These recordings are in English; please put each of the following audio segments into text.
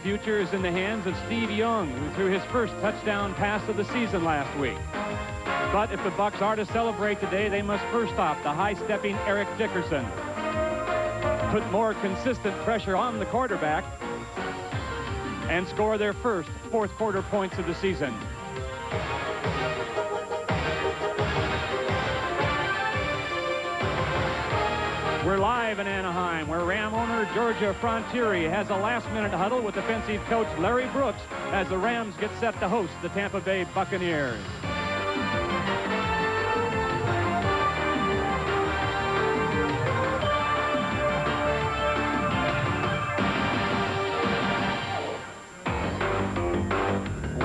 future is in the hands of Steve Young, who threw his first touchdown pass of the season last week. But if the Bucs are to celebrate today, they must first stop the high-stepping Eric Dickerson, put more consistent pressure on the quarterback, and score their first fourth-quarter points of the season. We're live in Anaheim, where Ram owner Georgia Frontieri has a last-minute huddle with defensive coach Larry Brooks as the Rams get set to host the Tampa Bay Buccaneers.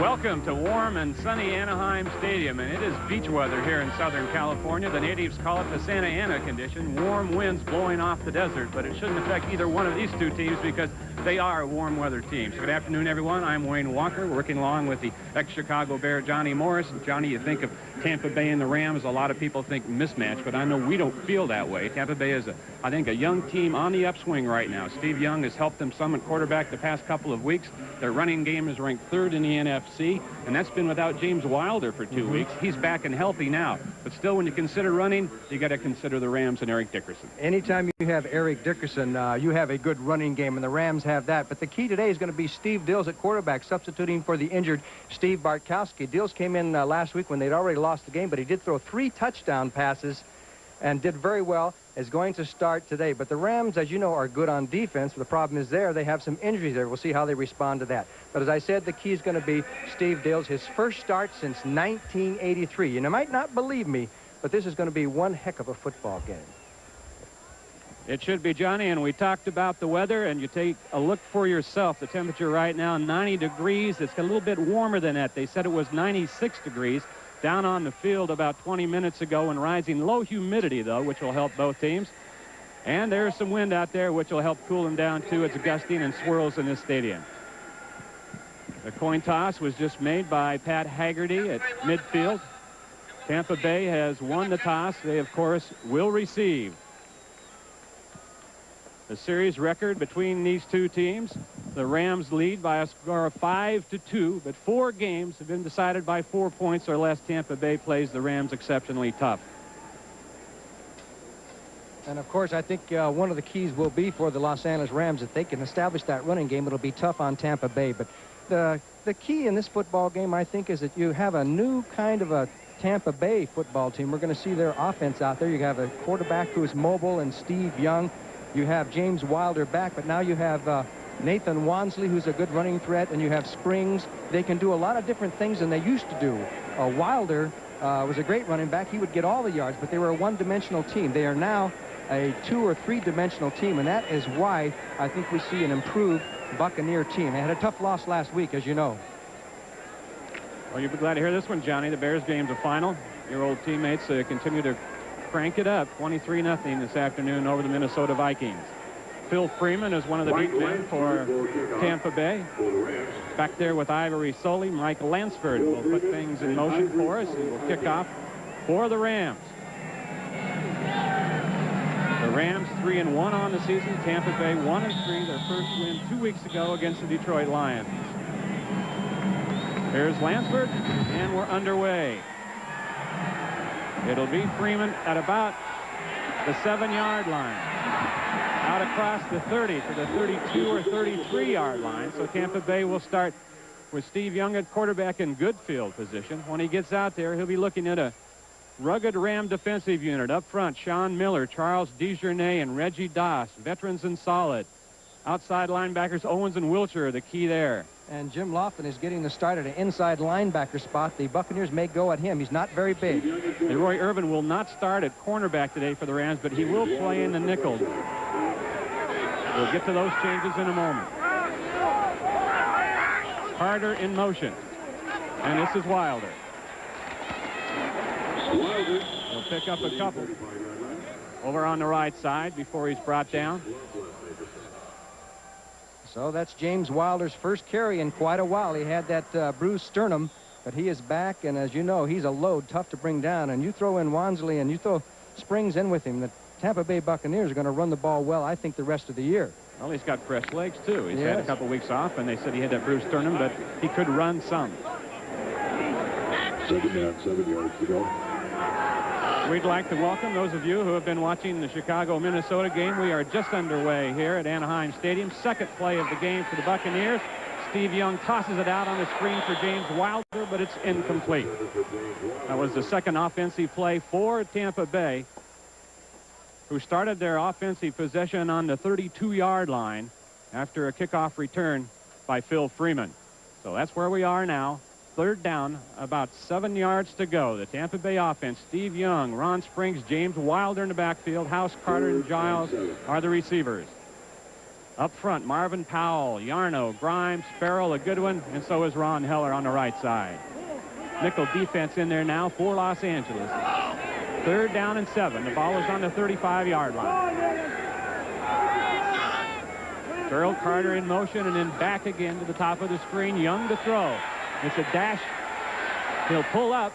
Welcome to warm and sunny Anaheim Stadium, and it is beach weather here in Southern California. The natives call it the Santa Ana condition, warm winds blowing off the desert, but it shouldn't affect either one of these two teams because they are warm weather teams. Good afternoon, everyone. I'm Wayne Walker, working along with the ex-Chicago Bear Johnny Morris. Johnny, you think of Tampa Bay and the Rams, a lot of people think mismatch, but I know we don't feel that way. Tampa Bay is, I think, a young team on the upswing right now. Steve Young has helped them some at quarterback the past couple of weeks. Their running game is ranked 3rd in the NFC, and that's been without James Wilder for 2 weeks. He's back and healthy now, but still, when you consider running, you got to consider the Rams and Eric Dickerson. Anytime you have Eric Dickerson, you have a good running game, and the Rams have that. But the key today is going to be Steve Dills at quarterback, substituting for the injured Steve Bartkowski. Dills came in last week when they'd already lost the game, but he did throw 3 touchdown passes and did very well. Is going to start today. But the Rams, as you know, are good on defense. The problem is they have some injuries there. We'll see how they respond to that. But as I said, the key is going to be Steve Dills, his first start since 1983. You might not believe me, but this is going to be one heck of a football game. It should be, Johnny, and we talked about the weather, and you take a look for yourself. The temperature right now, 90 degrees. It's a little bit warmer than that. They said it was 96 degrees down on the field about 20 minutes ago, and rising low humidity, though, which will help both teams. And there's some wind out there, which will help cool them down, too. It's gusting and swirls in this stadium. The coin toss was just made by Pat Haggerty at midfield. Tampa Bay has won the toss. They, of course, will receive. The series record between these two teams, the Rams lead by a score of 5-2, but 4 games have been decided by 4 points or less. Tampa Bay plays the Rams exceptionally tough. And of course, I think one of the keys will be for the Los Angeles Rams. If they can establish that running game, it'll be tough on Tampa Bay. But the key in this football game, I think, is that you have a new kind of a Tampa Bay football team. We're going to see their offense out there. You have a quarterback who is mobile and Steve Young. You have James Wilder back, but now you have Nathan Wansley, who's a good running threat, and you have Springs. They can do a lot of different things than they used to do. Wilder was a great running back. He would get all the yards, but they were a one-dimensional team. They are now a 2- or 3-dimensional team, and that is why I think we see an improved Buccaneer team. They had a tough loss last week, as you know. Well, you'll be glad to hear this one, Johnny. The Bears game's a final. Your old teammates continue to crank it up, 23-0 this afternoon over the Minnesota Vikings. Phil Freeman is one of the big men for Tampa Bay. Back there with Ivory Soley, Mike Lansford will put things in motion for us and will kick off for the Rams. The Rams 3-1 on the season. Tampa Bay 1-3, their first win 2 weeks ago against the Detroit Lions. Here's Lansford, and we're underway. It'll be Freeman at about the 7-yard line. Out across the 30 to the 32 or 33-yard line. So Tampa Bay will start with Steve Young at quarterback in good field position. When he gets out there, he'll be looking at a rugged Ram defensive unit. Up front, Sean Miller, Charles DeJournay, and Reggie Doss, veterans and solid. Outside linebackers, Owens and Wiltshire are the key there. And Jim Lofton is getting the start at an inside linebacker spot. The Buccaneers may go at him. He's not very big. Leroy Irvin will not start at cornerback today for the Rams, but he will play in the nickel. We'll get to those changes in a moment. Carter in motion. And this is Wilder. He'll pick up a couple over on the right side before he's brought down. So that's James Wilder's first carry in quite a while. He had that bruised sternum, but he is back, and as you know, he's a load, tough to bring down. And you throw in Wansley and you throw Springs in with him. Tampa Bay Buccaneers are going to run the ball well, I think, the rest of the year. Well, he's got fresh legs, too. He's Yes. had a couple weeks off, and they said he had that bruised sternum, but he could run some. 7 down, 7 yards to go. We'd like to welcome those of you who have been watching the Chicago-Minnesota game. We are just underway here at Anaheim Stadium. Second play of the game for the Buccaneers. Steve Young tosses it out on the screen for James Wilder, but it's incomplete. That was the second offensive play for Tampa Bay, who started their offensive possession on the 32-yard line after a kickoff return by Phil Freeman. So that's where we are now. Third down, about 7 yards to go. The Tampa Bay offense, Steve Young, Ron Springs, James Wilder in the backfield. House, Carter, and Giles are the receivers. Up front, Marvin Powell, Yarno, Grimes, Farrell, a good one, and so is Ron Heller on the right side. Nickel defense in there now for Los Angeles. Third down and 7. The ball is on the 35-yard line. Farrell, Carter in motion, and then back again to the top of the screen. Young to throw. It's a dash. He'll pull up.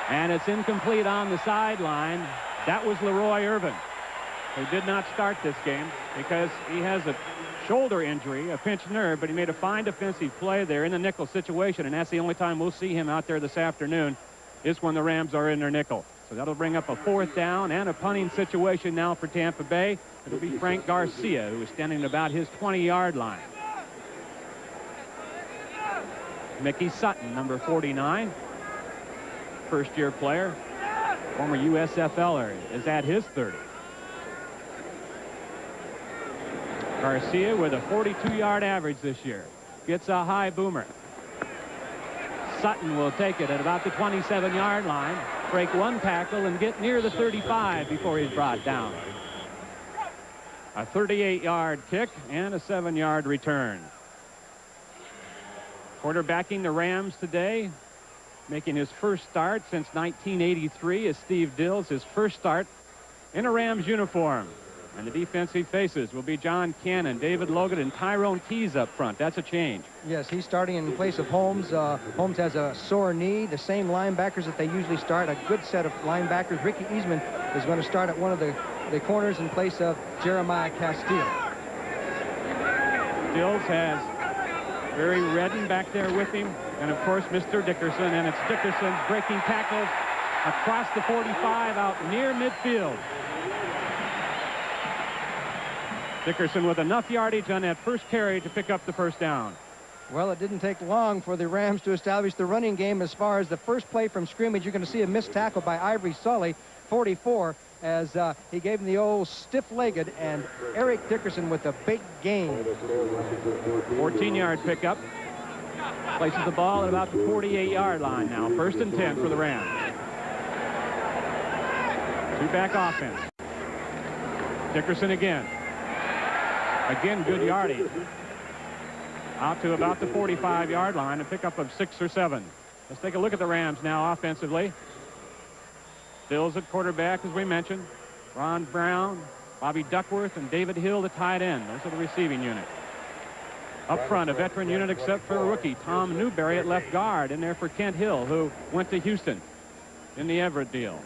And it's incomplete on the sideline. That was Leroy Irvin, who did not start this game because he has a shoulder injury, a pinched nerve, but he made a fine defensive play there in the nickel situation, and that's the only time we'll see him out there this afternoon is when the Rams are in their nickel. So that'll bring up a fourth down and a punting situation now for Tampa Bay. It'll be Frank Garcia, who is standing about his 20-yard line. Mickey Sutton, number 49, first-year player, former USFLer, is at his 30. Garcia with a 42-yard average this year. Gets a high boomer. Sutton will take it at about the 27-yard line, break one tackle, and get near the 35 before he's brought down. A 38-yard kick and a 7-yard return. Quarterbacking the Rams today, making his first start since 1983 is Steve Dills, his first start in a Rams uniform. And the defensive faces will be John Cannon, David Logan, and Tyrone Keys up front. That's a change. Yes, he's starting in place of Holmes. Holmes has a sore knee. The same linebackers that they usually start, a good set of linebackers. Ricky Eastman is going to start at one of the corners in place of Jeremiah Castile. Dills has Barry Redden back there with him, and of course Mr. Dickerson, and it's Dickerson breaking tackles across the 45 out near midfield. Dickerson with enough yardage on that first carry to pick up the first down. Well, it didn't take long for the Rams to establish the running game. As far as the first play from scrimmage, you're going to see a missed tackle by Ivory Sully, 44, as he gave him the old stiff-legged, and Eric Dickerson with a big gain. 14-yard pickup. Places the ball at about the 48-yard line now. First and 10 for the Rams. Two-back offense. Dickerson again. Again, good yardage. Out to about the 45-yard line, a pickup of 6 or 7. Let's take a look at the Rams now offensively. Dills at quarterback, as we mentioned. Ron Brown, Bobby Duckworth, and David Hill, the tight end. Those are the receiving unit. Up front, a veteran unit except for a rookie, Tom Newberry at left guard, in there for Kent Hill, who went to Houston in the Everett deal.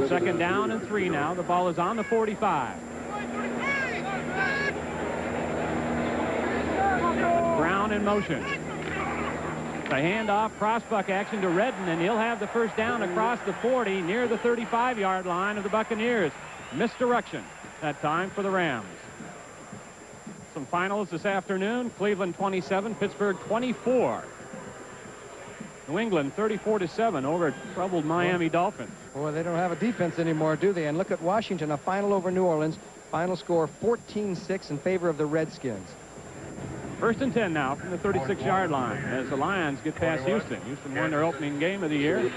Second down and 3 now. The ball is on the 45. Brown in motion. The handoff, crossbuck action to Redden, and he'll have the first down across the 40 near the 35-yard line of the Buccaneers. Misdirection that time for the Rams. Some finals this afternoon. Cleveland 27, Pittsburgh 24. New England 34-7 over troubled Miami Dolphins. Boy, they don't have a defense anymore, do they? And look at Washington, a final over New Orleans. Final score 14-6 in favor of the Redskins. First and 10 now from the 36-yard line as the Lions get past Houston. Houston won their opening game of the year and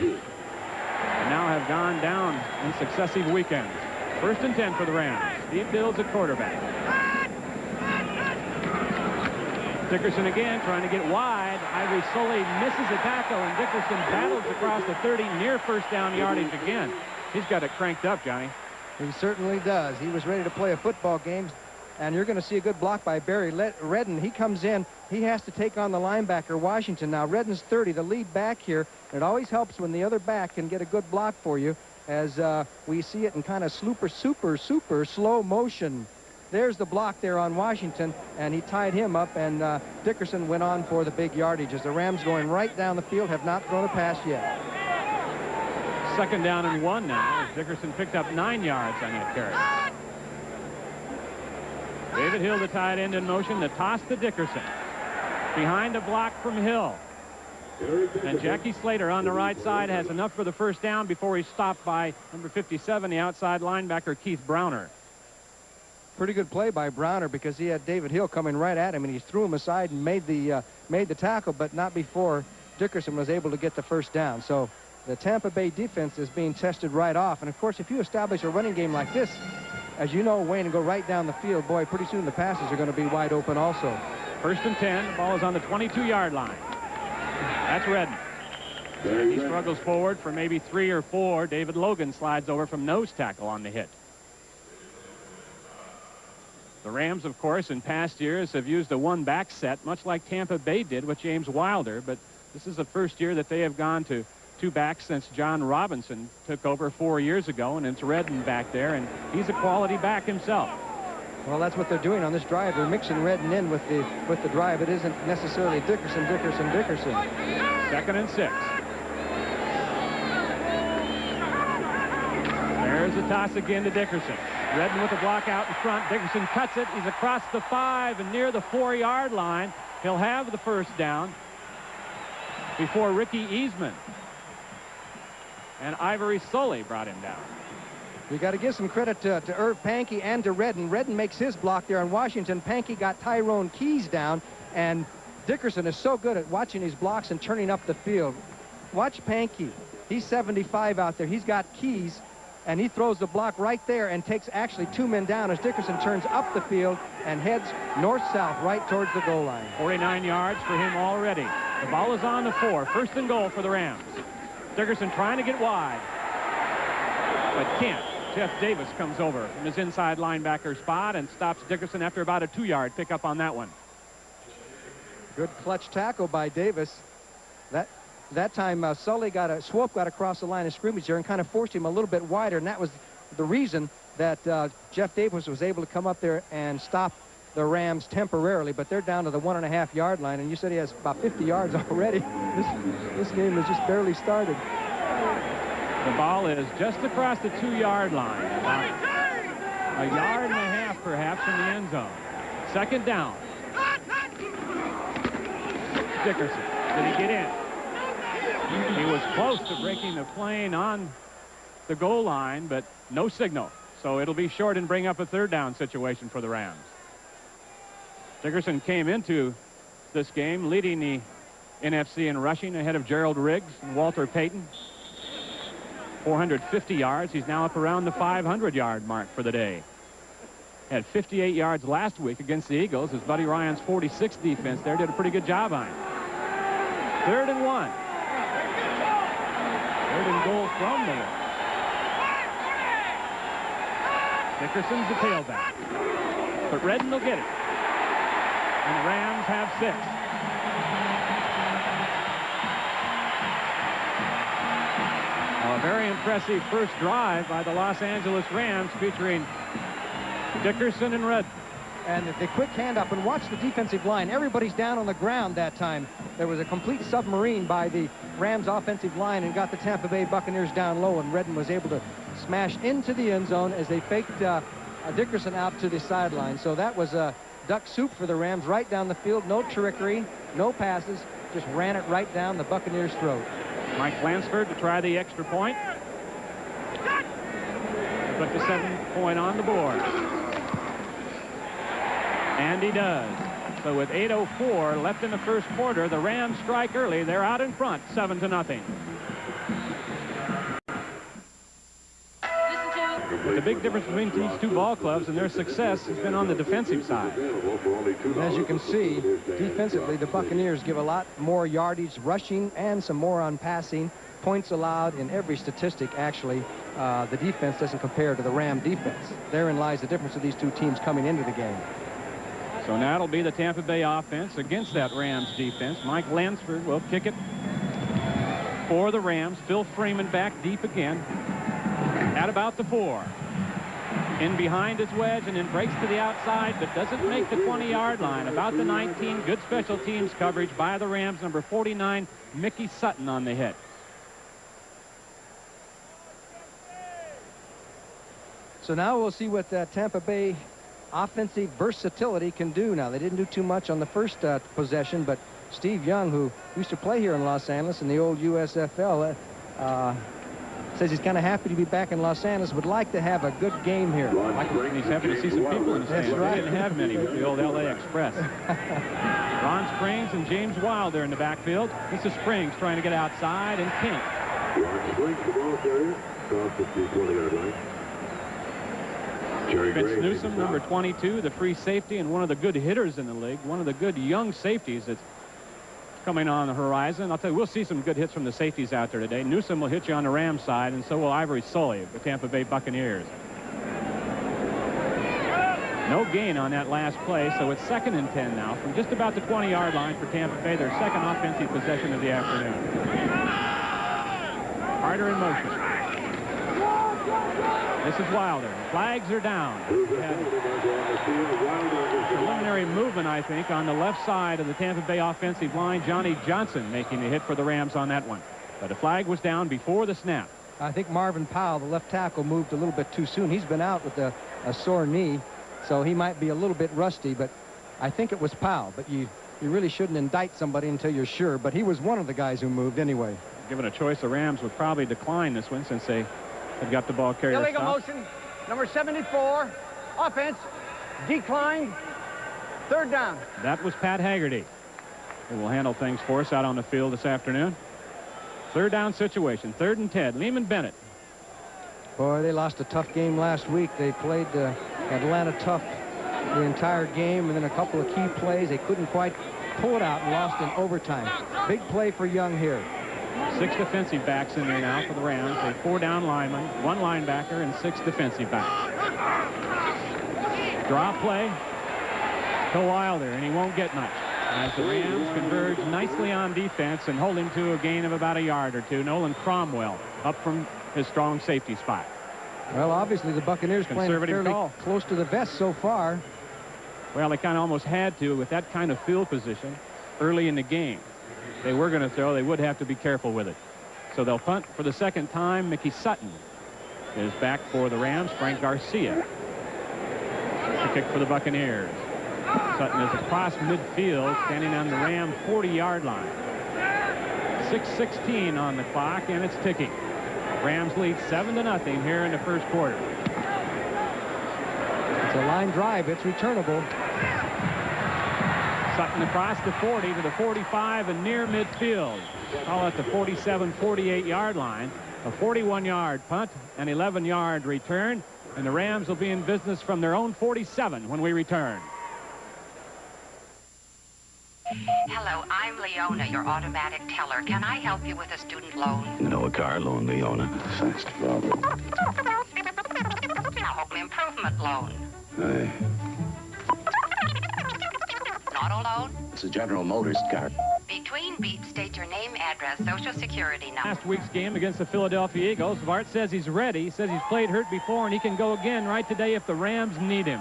now have gone down in successive weekends. First and 10 for the Rams. Steve Dills at quarterback. Dickerson again trying to get wide. Ivory Sully misses a tackle, and Dickerson battles across the 30 near first down yardage again. He's got it cranked up, Johnny. He certainly does. He was ready to play a football game. And you're going to see a good block by Barry Redden. He comes in. He has to take on the linebacker, Washington. Now, Redden's 30, the lead back here. And it always helps when the other back can get a good block for you, as we see it in kind of super slow motion. There's the block there on Washington, and he tied him up, and Dickerson went on for the big yardage as the Rams going right down the field, have not thrown a pass yet. 2nd down and 1 now. Dickerson picked up 9 yards on that carry. David Hill, the tight end, in motion. The toss to Dickerson. Behind a block from Hill. And Jackie Slater on the right side has enough for the first down before he's stopped by number 57, the outside linebacker, Keith Browner. Pretty good play by Browner, because he had David Hill coming right at him, and he threw him aside and made the tackle, but not before Dickerson was able to get the first down. So the Tampa Bay defense is being tested right off. And of course, if you establish a running game like this, as you know, Wayne, and go right down the field, boy, pretty soon the passes are going to be wide open also. 1st and 10. The ball is on the 22-yard line. That's Redden. He struggles forward for maybe 3 or 4. David Logan slides over from nose tackle on the hit. The Rams, of course, in past years have used a one-back set, much like Tampa Bay did with James Wilder, but this is the first year that they have gone to 2 backs since John Robinson took over 4 years ago, and it's Redden back there, and he's a quality back himself. Well, that's what they're doing on this drive. They're mixing Redden in with the drive. It isn't necessarily Dickerson. 2nd and 6. There's the toss again to Dickerson. Redden with a block out in front. Dickerson cuts it. He's across the 5 and near the 4-yard line. He'll have the first down before Ricky Eastman and Ivory Sully brought him down. You got to give some credit to Irv Pankey and to Redden. Redden makes his block there on Washington. Pankey got Tyrone Keys down, and Dickerson is so good at watching his blocks and turning up the field. Watch Pankey. He's 75 out there. He's got Keys, and he throws the block right there and takes actually 2 men down as Dickerson turns up the field and heads north-south right towards the goal line. 49 yards for him already. The ball is on the 4. 1st and goal for the Rams. Dickerson trying to get wide, but can't. Jeff Davis comes over from his inside linebacker spot and stops Dickerson after about a 2-yard pickup on that one. Good clutch tackle by Davis. That time Swope got across the line of scrimmage there and kind of forced him a little bit wider, and that was the reason that Jeff Davis was able to come up there and stop the Rams temporarily. But they're down to the 1.5-yard line, and you said he has about 50 yards already. This game has just barely started. The ball is just across the 2-yard line, about a yard and a half perhaps from the end zone. 2nd down. Dickerson, did he get in? He was close to breaking the plane on the goal line, but no signal. So it'll be short and bring up a 3rd down situation for the Rams. Dickerson came into this game leading the NFC in rushing ahead of Gerald Riggs and Walter Payton. 450 yards. He's now up around the 500-yard mark for the day. Had 58 yards last week against the Eagles. His buddy Ryan's 46 defense there did a pretty good job on him. 3rd and 1. 3rd and goal from the one. Dickerson's the tailback, but Redden will get it. And the Rams have 6. A very impressive first drive by the Los Angeles Rams featuring Dickerson and Redden. And the quick handoff, and watch the defensive line. Everybody's down on the ground that time. There was a complete submarine by the Rams offensive line and got the Tampa Bay Buccaneers down low, and Redden was able to smash into the end zone as they faked Dickerson out to the sideline. So that was duck soup for the Rams right down the field. No trickery, no passes, just ran it right down the Buccaneers' throat. Mike Lansford to try the extra point. Put the 7-point on the board. And he does. So with 8:04 left in the first quarter, the Rams strike early. They're out in front, 7-0. But the big difference between these two ball clubs and their success has been on the defensive side. And as you can see, defensively, the Buccaneers give a lot more yardage rushing and some more on passing. Points allowed in every statistic, actually. The defense doesn't compare to the Ram defense. Therein lies the difference of these two teams coming into the game. So now it'll be the Tampa Bay offense against that Rams defense. Mike Lansford will kick it for the Rams. Phil Freeman back deep again at about the 4. In behind his wedge and then breaks to the outside, but doesn't make the 20-yard line. About the 19. Good special teams coverage by the Rams. Number 49, Mickey Sutton on the hit. So now we'll see what Tampa Bay offensive versatility can do. Now, they didn't do too much on the first possession, but Steve Young, who used to play here in Los Angeles in the old USFL, says he's kind of happy to be back in Los Angeles, would like to have a good game here. He's happy to see some people in the stands. Right. They didn't have many with the old LA Express. Ron Springs and James Wilder in the backfield. This is Springs trying to get outside, and King. Vince Newsom, number 22, the free safety, and one of the good hitters in the league, one of the good young safeties that's coming on the horizon. I'll tell you, we'll see some good hits from the safeties out there today. Newsom will hit you on the Rams side, and so will Ivory Sully of the Tampa Bay Buccaneers. No gain on that last play, so it's 2nd and 10 now from just about the 20-yard line for Tampa Bay, their second offensive possession of the afternoon. Carter in motion. This is Wilder. Flags are down. Preliminary movement, I think, on the left side of the Tampa Bay offensive line. Johnny Johnson making the hit for the Rams on that one. But a flag was down before the snap. I think Marvin Powell, the left tackle, moved a little bit too soon. He's been out with a sore knee, so he might be a little bit rusty, but I think it was Powell. But you really shouldn't indict somebody until you're sure. But he was one of the guys who moved anyway. Given a choice, the Rams would probably decline this one since they had got the ball carrier. Illegal motion, number 74, offense, declined, 3rd down. That was Pat Haggerty, who will handle things for us out on the field this afternoon. 3rd down situation, 3rd and 10. Lehman Bennett. Boy, they lost a tough game last week. They played Atlanta tough the entire game, and then a couple of key plays. They couldn't quite pull it out and lost in overtime. Big play for Young here. 6 defensive backs in there now for the Rams. They 4 down linemen, 1 linebacker, and 6 defensive backs. Draw play to Wilder, and he won't get much. As the Rams converge nicely on defense and hold him to a gain of about a yard or two. Nolan Cromwell up from his strong safety spot. Well, obviously the Buccaneers playing fairly close to the vest so far. Well, they kind of almost had to with that kind of field position early in the game. They were going to throw. They would have to be careful with it. So they'll punt for the 2nd time. Mickey Sutton is back for the Rams. Frank Garcia to kick for the Buccaneers. Sutton is across midfield, standing on the Ram 40-yard line. 6:16 on the clock, and it's ticking. Rams lead 7-0 here in the first quarter. It's a line drive. It's returnable. Sutton across the 40 to the 45 and near midfield. Call it the 47, 48-yard line. A 41-yard punt, an 11-yard return, and the Rams will be in business from their own 47 when we return. Hello, I'm Leona, your automatic teller. Can I help you with a student loan? No, a car loan, Leona. Thanks, Father. A home improvement loan. Hey. Auto loan? It's a General Motors car. Between beeps, state your name, address, social security number. Last week's game against the Philadelphia Eagles, Bart says he's ready. He says he's played hurt before, and he can go again right today if the Rams need him.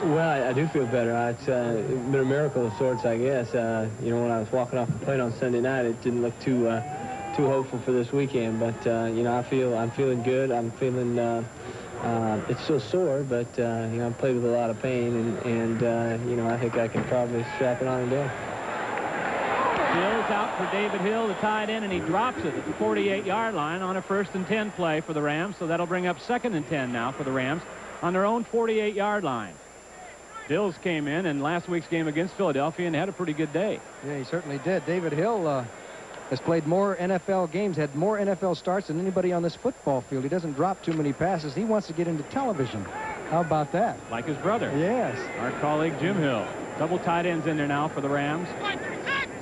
Well, I do feel better. It's been a miracle of sorts, I guess. You know, when I was walking off the plane on Sunday night, it didn't look too hopeful for this weekend. But you know, I'm feeling good. I'm feeling. It's still sore, but you know, I played with a lot of pain, and you know, I think I can probably strap it on and do it. Hill's out for David Hill, the tight end, and he drops it at the 48-yard line on a 1st and 10 play for the Rams. So that'll bring up 2nd and 10 now for the Rams on their own 48-yard line. Dills came in last week's game against Philadelphia and had a pretty good day. Yeah, he certainly did. David Hill has played more NFL games, had more NFL starts than anybody on this football field. He doesn't drop too many passes. He wants to get into television. How about that? Like his brother. Yes. Our colleague Jim Hill. Double tight ends in there now for the Rams.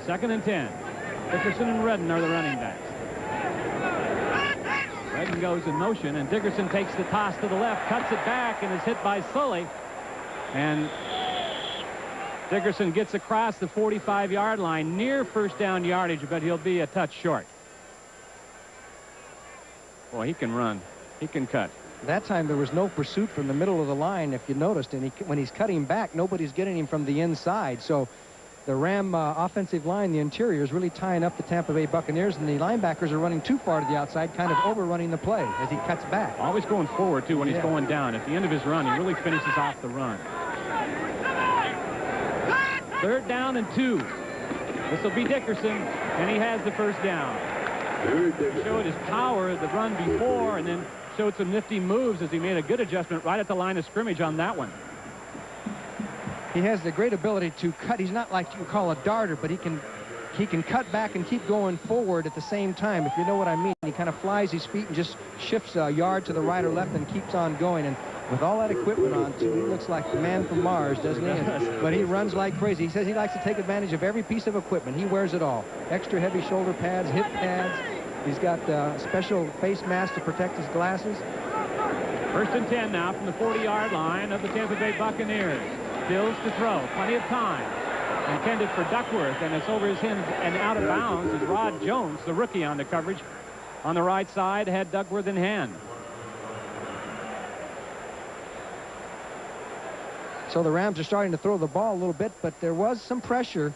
2nd and 10. Dickerson and Redden are the running backs. Redden goes in motion, and Dickerson takes the toss to the left, cuts it back, and is hit by Sully. And Dickerson gets across the 45-yard line near first down yardage, but he'll be a touch short. Boy, he can run. He can cut. That time there was no pursuit from the middle of the line, if you noticed, and when he's cutting back, nobody's getting him from the inside. So the Ram offensive line, the interior, is really tying up the Tampa Bay Buccaneers, and the linebackers are running too far to the outside, kind of overrunning the play as he cuts back. Always going forward, too, when he's going down. At the end of his run, he really finishes off the run. 3rd down and 2. This will be Dickerson, and he has the first down. He showed his power the run before, and then showed some nifty moves as he made a good adjustment right at the line of scrimmage on that one. He has the great ability to cut. He's not like you call a darter, but he can cut back and keep going forward at the same time, if you know what I mean. He kind of flies his feet and just shifts a yard to the right or left and keeps on going. And with all that equipment on, too, he looks like the man from Mars, doesn't he? But he runs like crazy. He says he likes to take advantage of every piece of equipment. He wears it all. Extra heavy shoulder pads, hip pads. He's got a special face mask to protect his glasses. 1st and 10 now from the 40-yard line of the Tampa Bay Buccaneers. Stills to throw. Plenty of time. Intended for Duckworth, and it's over his head and out of bounds as Rod Jones, the rookie, on the coverage. On the right side, had Duckworth in hand. So the Rams are starting to throw the ball a little bit, but there was some pressure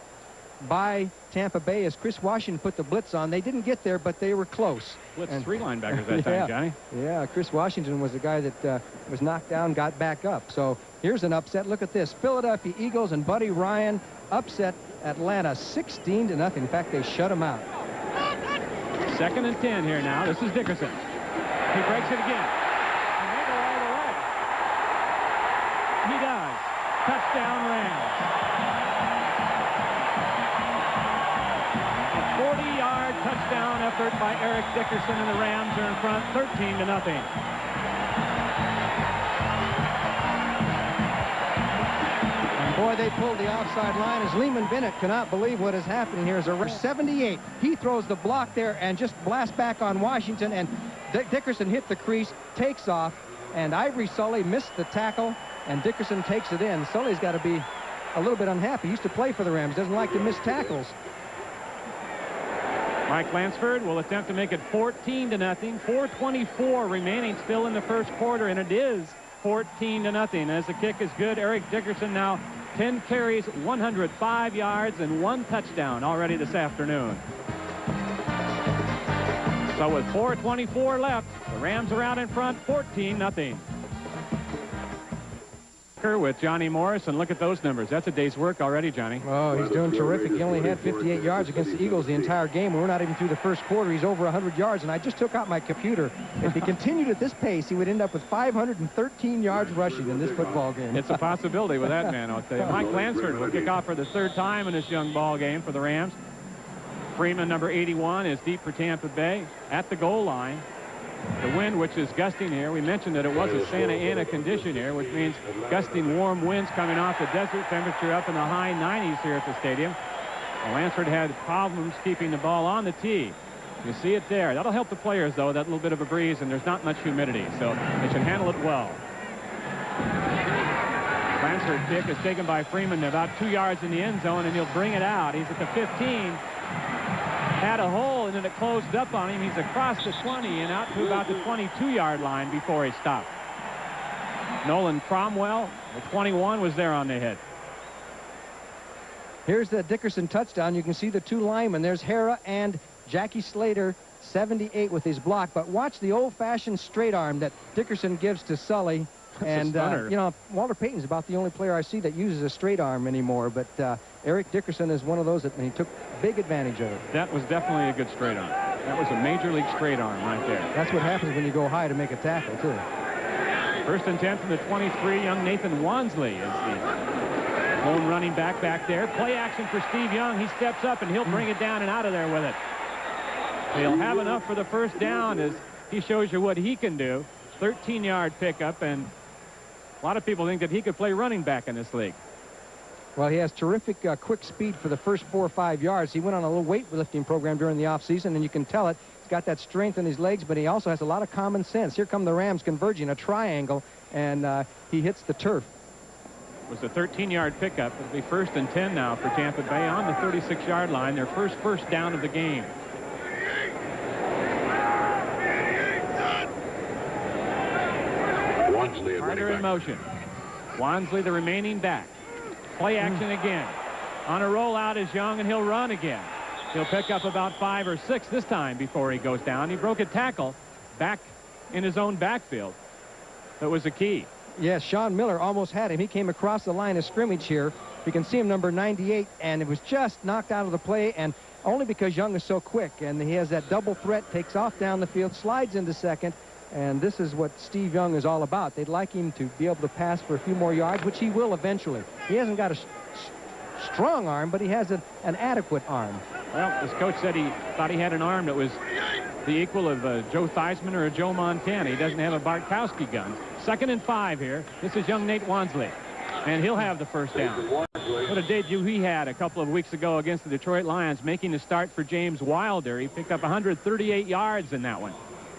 by Tampa Bay as Chris Washington put the blitz on. They didn't get there, but they were close. Blitz 3 linebackers that time, Johnny. Yeah, Chris Washington was the guy that was knocked down, got back up. So here's an upset. Look at this. Philadelphia Eagles and Buddy Ryan upset Atlanta 16-0. In fact, they shut them out. 2nd and 10 here now. This is Dickerson. He breaks it again. He may go all the way. He does. Touchdown, Rams. 40-yard touchdown effort by Eric Dickerson, and the Rams are in front 13-0. And boy, they pulled the offside line as Lehman Bennett cannot believe what is happening here. As a 78, he throws the block there and just blasts back on Washington, and Dickerson hit the crease, takes off, and Ivory Sully missed the tackle, and Dickerson takes it in. Sully's got to be a little bit unhappy. He used to play for the Rams, doesn't like to miss tackles. Mike Lansford will attempt to make it 14-0. 4:24 remaining still in the first quarter, and it is 14-0. As the kick is good, Eric Dickerson now 10 carries, 105 yards, and 1 touchdown already this afternoon. So with 4:24 left, the Rams are out in front, 14-0. With Johnny Morris, and look at those numbers. That's a day's work already, Johnny. Oh, he's doing terrific. He only had 58 yards against the Eagles the entire game. We're not even through the first quarter. He's over 100 yards, and I just took out my computer. If he continued at this pace, he would end up with 513 yards rushing in this football game. It's a possibility with that man, I'll tell you. Mike Lansford will kick off for the 3rd time in this young ball game for the Rams. Freeman, number 81, is deep for Tampa Bay at the goal line. The wind, which is gusting here, we mentioned that it was a Santa Ana condition here, which means gusting warm winds coming off the desert. Temperature up in the high 90s here at the stadium. Well, Lansford had problems keeping the ball on the tee. You see it there. That'll help the players, though, that little bit of a breeze, and there's not much humidity, so they should handle it well. Lansford kick is taken by Freeman about 2 yards in the end zone, and he'll bring it out. He's at the 15. Had a hole, and then it closed up on him. He's across the 20 and out to about the 22-yard line before he stopped. Nolan Cromwell, the 21, was there on the hit. Here's the Dickerson touchdown. You can see the 2 linemen. There's Hara and Jackie Slater, 78 with his block. But watch the old-fashioned straight arm that Dickerson gives to Sully. And, you know, Walter Payton's about the only player I see that uses a straight arm anymore. But Eric Dickerson is one of those that he took big advantage of it. That was definitely a good straight arm. That was a major league straight arm right there. That's what happens when you go high to make a tackle, too. 1st and 10 from the 23. Young Nathan Wansley is the lone running back there. Play action for Steve Young. He steps up, and he'll bring it down and out of there with it. He'll have enough for the first down as he shows you what he can do. 13-yard pickup, and a lot of people think that he could play running back in this league. Well, he has terrific quick speed for the first 4 or 5 yards. He went on a little weightlifting program during the offseason, and you can tell it. He's got that strength in his legs, but he also has a lot of common sense. Here come the Rams converging, a triangle, and he hits the turf. It was a 13-yard pickup. It'll be 1st and 10 now for Tampa Bay on the 36-yard line. Their first down of the game. Carter in motion. Wansley, the remaining back. Play action again. On a rollout is Young, and he'll run again. He'll pick up about 5 or 6 this time before he goes down. He broke a tackle back in his own backfield. That was the key. Yes, Sean Miller almost had him. He came across the line of scrimmage here. You can see him, number 98, and it was just knocked out of the play, and only because Young is so quick, and he has that double threat, takes off down the field, slides into second, and this is what Steve Young is all about. They'd like him to be able to pass for a few more yards, which he will eventually. He hasn't got a strong arm, but he has an adequate arm. Well, his coach said he thought he had an arm that was the equal of Joe Theismann or a Joe Montana. He doesn't have a Bartkowski gun. 2nd and 5 here. This is young Nate Wansley, and he'll have the first down. What a debut he had a couple of weeks ago against the Detroit Lions, making the start for James Wilder. He picked up 138 yards in that one.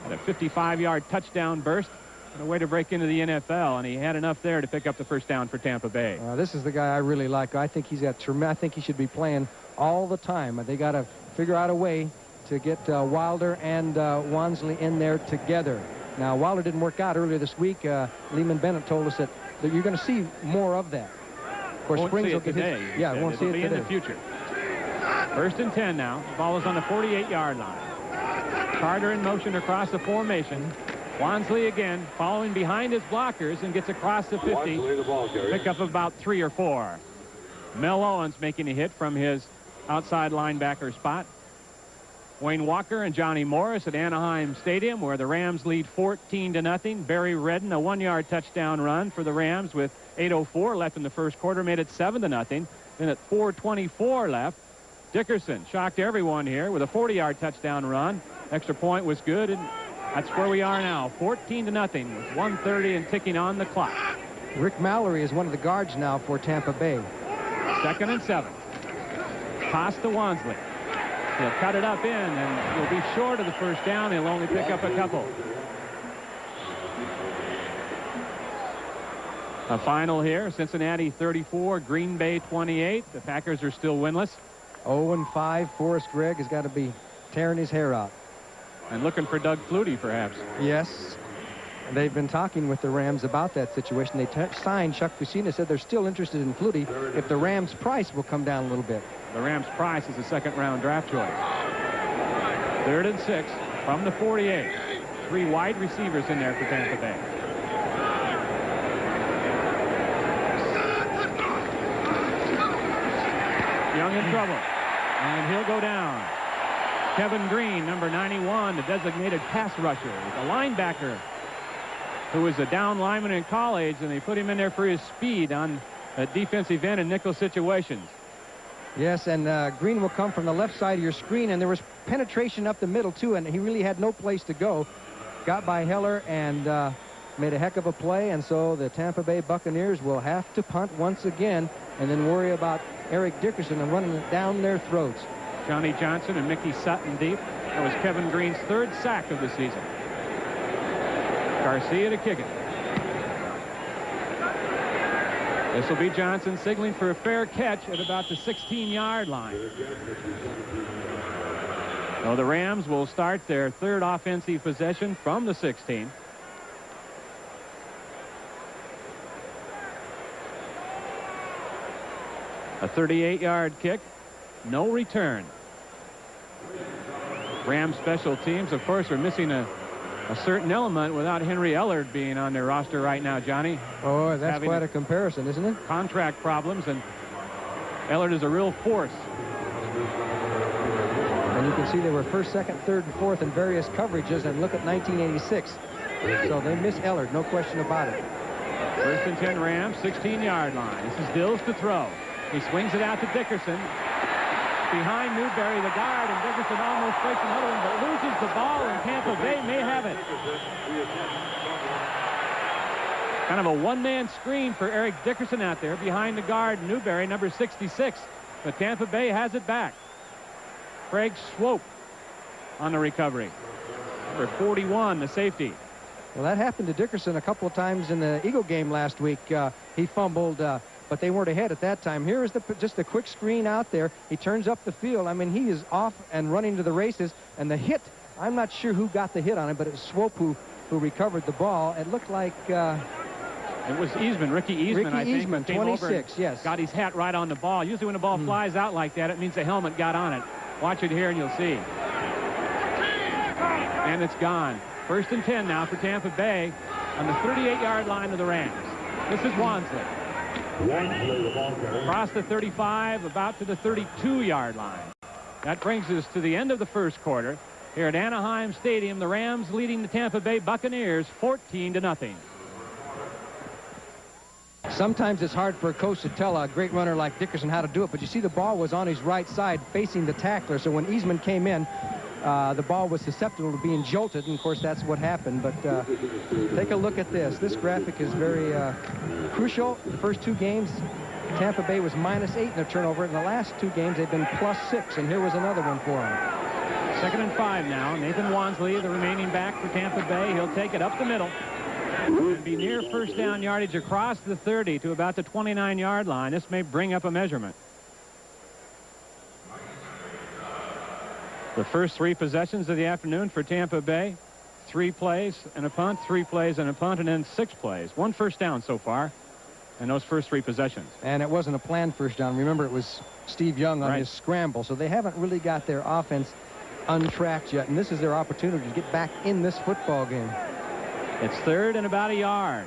Had a 55-yard touchdown burst and a way to break into the NFL, and he had enough there to pick up the first down for Tampa Bay. This is the guy I really like. I think he's got I think he should be playing all the time. They got to figure out a way to get Wilder and Wansley in there together. Now, Wilder didn't work out earlier this week. Lehman Bennett told us that you're going to see more of that. Of course, Springs will get today. Yeah, won't see it today. In the future. 1st and 10 now. The ball is on the 48-yard line. Carter in motion across the formation. Wansley again following behind his blockers and gets across the 50. Pick up about 3 or 4. Mel Owens making a hit from his outside linebacker spot. Wayne Walker and Johnny Morris at Anaheim Stadium, where the Rams lead 14-0. Barry Redden, a 1-yard touchdown run for the Rams with 8:04 left in the first quarter, made it 7-0. Then at 4:24 left, Dickerson shocked everyone here with a 40-yard touchdown run. Extra point was good, and that's where we are now, 14-0 with 1:30 and ticking on the clock. Rick Mallory is one of the guards now for Tampa Bay. 2nd and 7. Toss to Wansley. He'll cut it up in, and he'll be short of the first down. He'll only pick up a couple. A final here, Cincinnati 34, Green Bay 28. The Packers are still winless. 0-5. Forrest Gregg has got to be tearing his hair out. And looking for Doug Flutie, perhaps. Yes. They've been talking with the Rams about that situation. They signed Chuck Fusina, said they're still interested in Flutie if the Rams' price will come down a little bit. The Rams' price is a 2nd-round draft choice. 3rd and 6 from the 48. 3 wide receivers in there for Tampa Bay. Young in trouble, and he'll go down. Kevin Green, number 91, the designated pass rusher, a linebacker who was a down lineman in college, and they put him in there for his speed on a defensive end in nickel situations. Yes, and Green will come from the left side of your screen, and there was penetration up the middle, too, and he really had no place to go. Got by Heller and made a heck of a play, and so the Tampa Bay Buccaneers will have to punt once again and then worry about Eric Dickerson and running it down their throats. Johnny Johnson and Mickey Sutton deep. That was Kevin Green's 3rd sack of the season. Garcia to kick it. This will be Johnson signaling for a fair catch at about the 16-yard line. So the Rams will start their 3rd offensive possession from the 16. A 38-yard kick. No return. Rams special teams, of course, are missing a certain element without Henry Ellard being on their roster right now, Johnny. Oh, that's quite a comparison, isn't it? Contract problems, and Ellard is a real force. And you can see they were 1st, 2nd, 3rd, and 4th in various coverages, and look at 1986. So they miss Ellard, no question about it. 1st and 10 Rams, 16-yard line. This is Dills to throw. He swings it out to Dickerson. behind Newberry, the guard, and Dickerson almost breaks another one, but loses the ball, and Tampa Bay may have it. Kind of a one-man screen for Eric Dickerson out there behind the guard, Newberry, number 66. But Tampa Bay has it back. Craig Swope on the recovery. Number 41, the safety. Well, that happened to Dickerson a couple of times in the Eagle game last week. He fumbled, but they weren't ahead at that time. Here is just a quick screen out there. He turns up the field. I mean, he is off and running to the races. And the hit, I'm not sure who got the hit on it, but it was Swope who recovered the ball. It looked like... it was Eastman, Ricky Eastman, I think. Eastman, 26, yes. Got his hat right on the ball. Usually when the ball flies out like that, it means the helmet got on it. Watch it here and you'll see. And it's gone. 1st and 10 now for Tampa Bay on the 38-yard line of the Rams. This is Wansley. Across the 35, about to the 32-yard line. That brings us to the end of the first quarter. Here at Anaheim Stadium, the Rams leading the Tampa Bay Buccaneers 14-0. Sometimes it's hard for a coach to tell a great runner like Dickerson how to do it, but you see the ball was on his right side facing the tackler, so when Eastman came in, the ball was susceptible to being jolted, and of course that's what happened. But take a look at this. This graphic is very crucial. The first 2 games, Tampa Bay was -8 in their turnover. In the last 2 games, they've been +6, and here was another one for them. 2nd and 5 now. Nathan Wansley, the remaining back for Tampa Bay. He'll take it up the middle. And be near first down yardage across the 30 to about the 29-yard line. This may bring up a measurement. The first 3 possessions of the afternoon for Tampa Bay. 3 plays and a punt, 3 plays and a punt, and then 6 plays. 1 first down so far in those first 3 possessions. And it wasn't a planned first down. Remember, it was Steve Young on his scramble, so they haven't really got their offense untracked yet, and this is their opportunity to get back in this football game. It's 3rd and about a yard.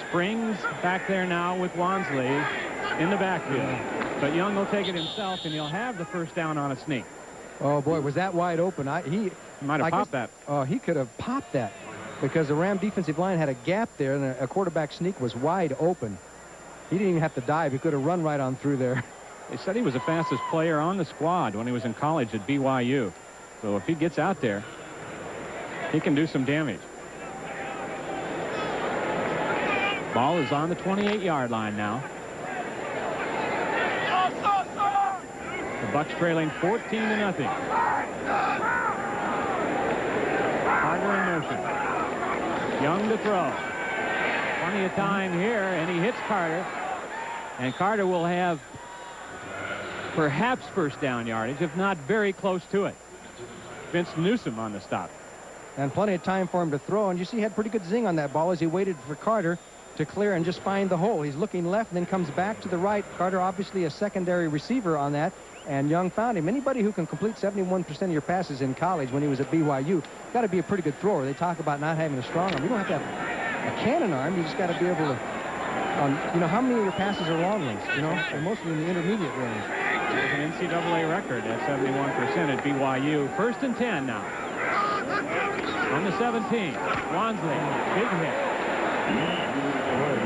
Springs back there now with Wansley in the backfield. But Young will take it himself, and he'll have the first down on a sneak. Oh, boy, was that wide open. He might have popped that. Oh, he could have popped that because the Ram defensive line had a gap there, and a quarterback sneak was wide open. He didn't even have to dive. He could have run right on through there. They said he was the fastest player on the squad when he was in college at BYU. So if he gets out there, he can do some damage. Ball is on the 28-yard line now. The Bucs trailing 14-0. Carter in motion. Young to throw. Plenty of time here, and he hits Carter. And Carter will have perhaps first down yardage, if not very close to it. Vince Newsom on the stop. And plenty of time for him to throw. And you see he had pretty good zing on that ball as he waited for Carter to clear and just find the hole. He's looking left and then comes back to the right. Carter obviously a secondary receiver on that, and Young found him. Anybody who can complete 71% of your passes in college when he was at BYU got to be a pretty good thrower. They talk about not having a strong arm. You don't have to have a cannon arm. You just got to be able to, you know, how many of your passes are long ones, you know, and mostly in the intermediate range. There's an NCAA record at 71% at BYU. 1st and 10 now. On the 17, Wansley, big hit.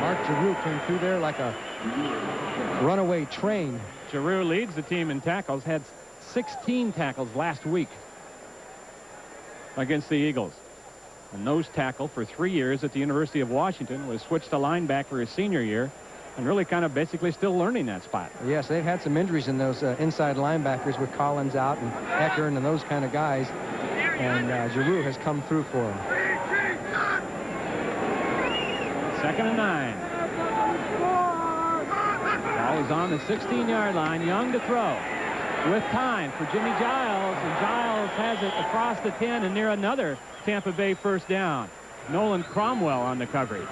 Mark Giroux came through there like a runaway train. Giroux leads the team in tackles, had 16 tackles last week against the Eagles. A nose tackle for 3 years at the University of Washington, was switched to linebacker his senior year, and really kind of basically still learning that spot. Yes, they've had some injuries in those inside linebackers with Collins out and Eckern and those kind of guys, and Giroux has come through for them. 2nd and 9. Ball is on the 16-yard line. Young to throw with time for Jimmy Giles, and Giles has it across the 10 and near another Tampa Bay first down. Nolan Cromwell on the coverage.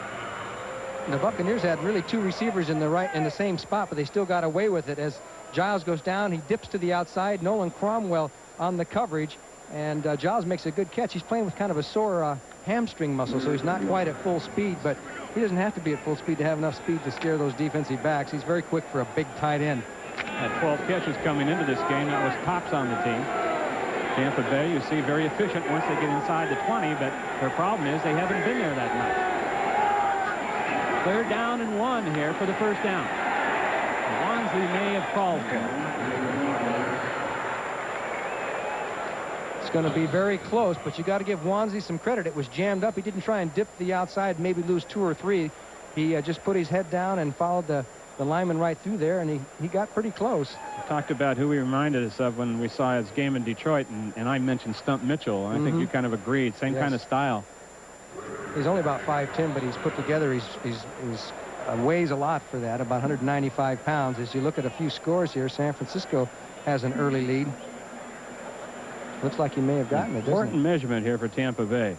The Buccaneers had really 2 receivers in the same spot, but they still got away with it. As Giles goes down, he dips to the outside. Nolan Cromwell on the coverage, and Giles makes a good catch. He's playing with kind of a sore hamstring muscle, so he's not quite at full speed, but he doesn't have to be at full speed to have enough speed to scare those defensive backs. He's very quick for a big tight end. Had 12 catches coming into this game. That was tops on the team. Tampa Bay, you see, very efficient once they get inside the 20, but their problem is they haven't been there that much. 3rd down and 1 here for the first down. Wansley may have called for it. going to be very close, but you got to give Wansley some credit. It was jammed up. He didn't try and dip the outside, maybe lose 2 or 3. He just put his head down and followed the lineman right through there, and he got pretty close. We talked about who he reminded us of when we saw his game in Detroit, and I mentioned Stump Mitchell. I think you kind of agreed. Same kind of style. He's only about 5'10", but he's put together. He's weighs a lot for that, about 195 pounds. As you look at a few scores here, San Francisco has an early lead. Looks like he may have gotten it. Important measurement here for Tampa Bay.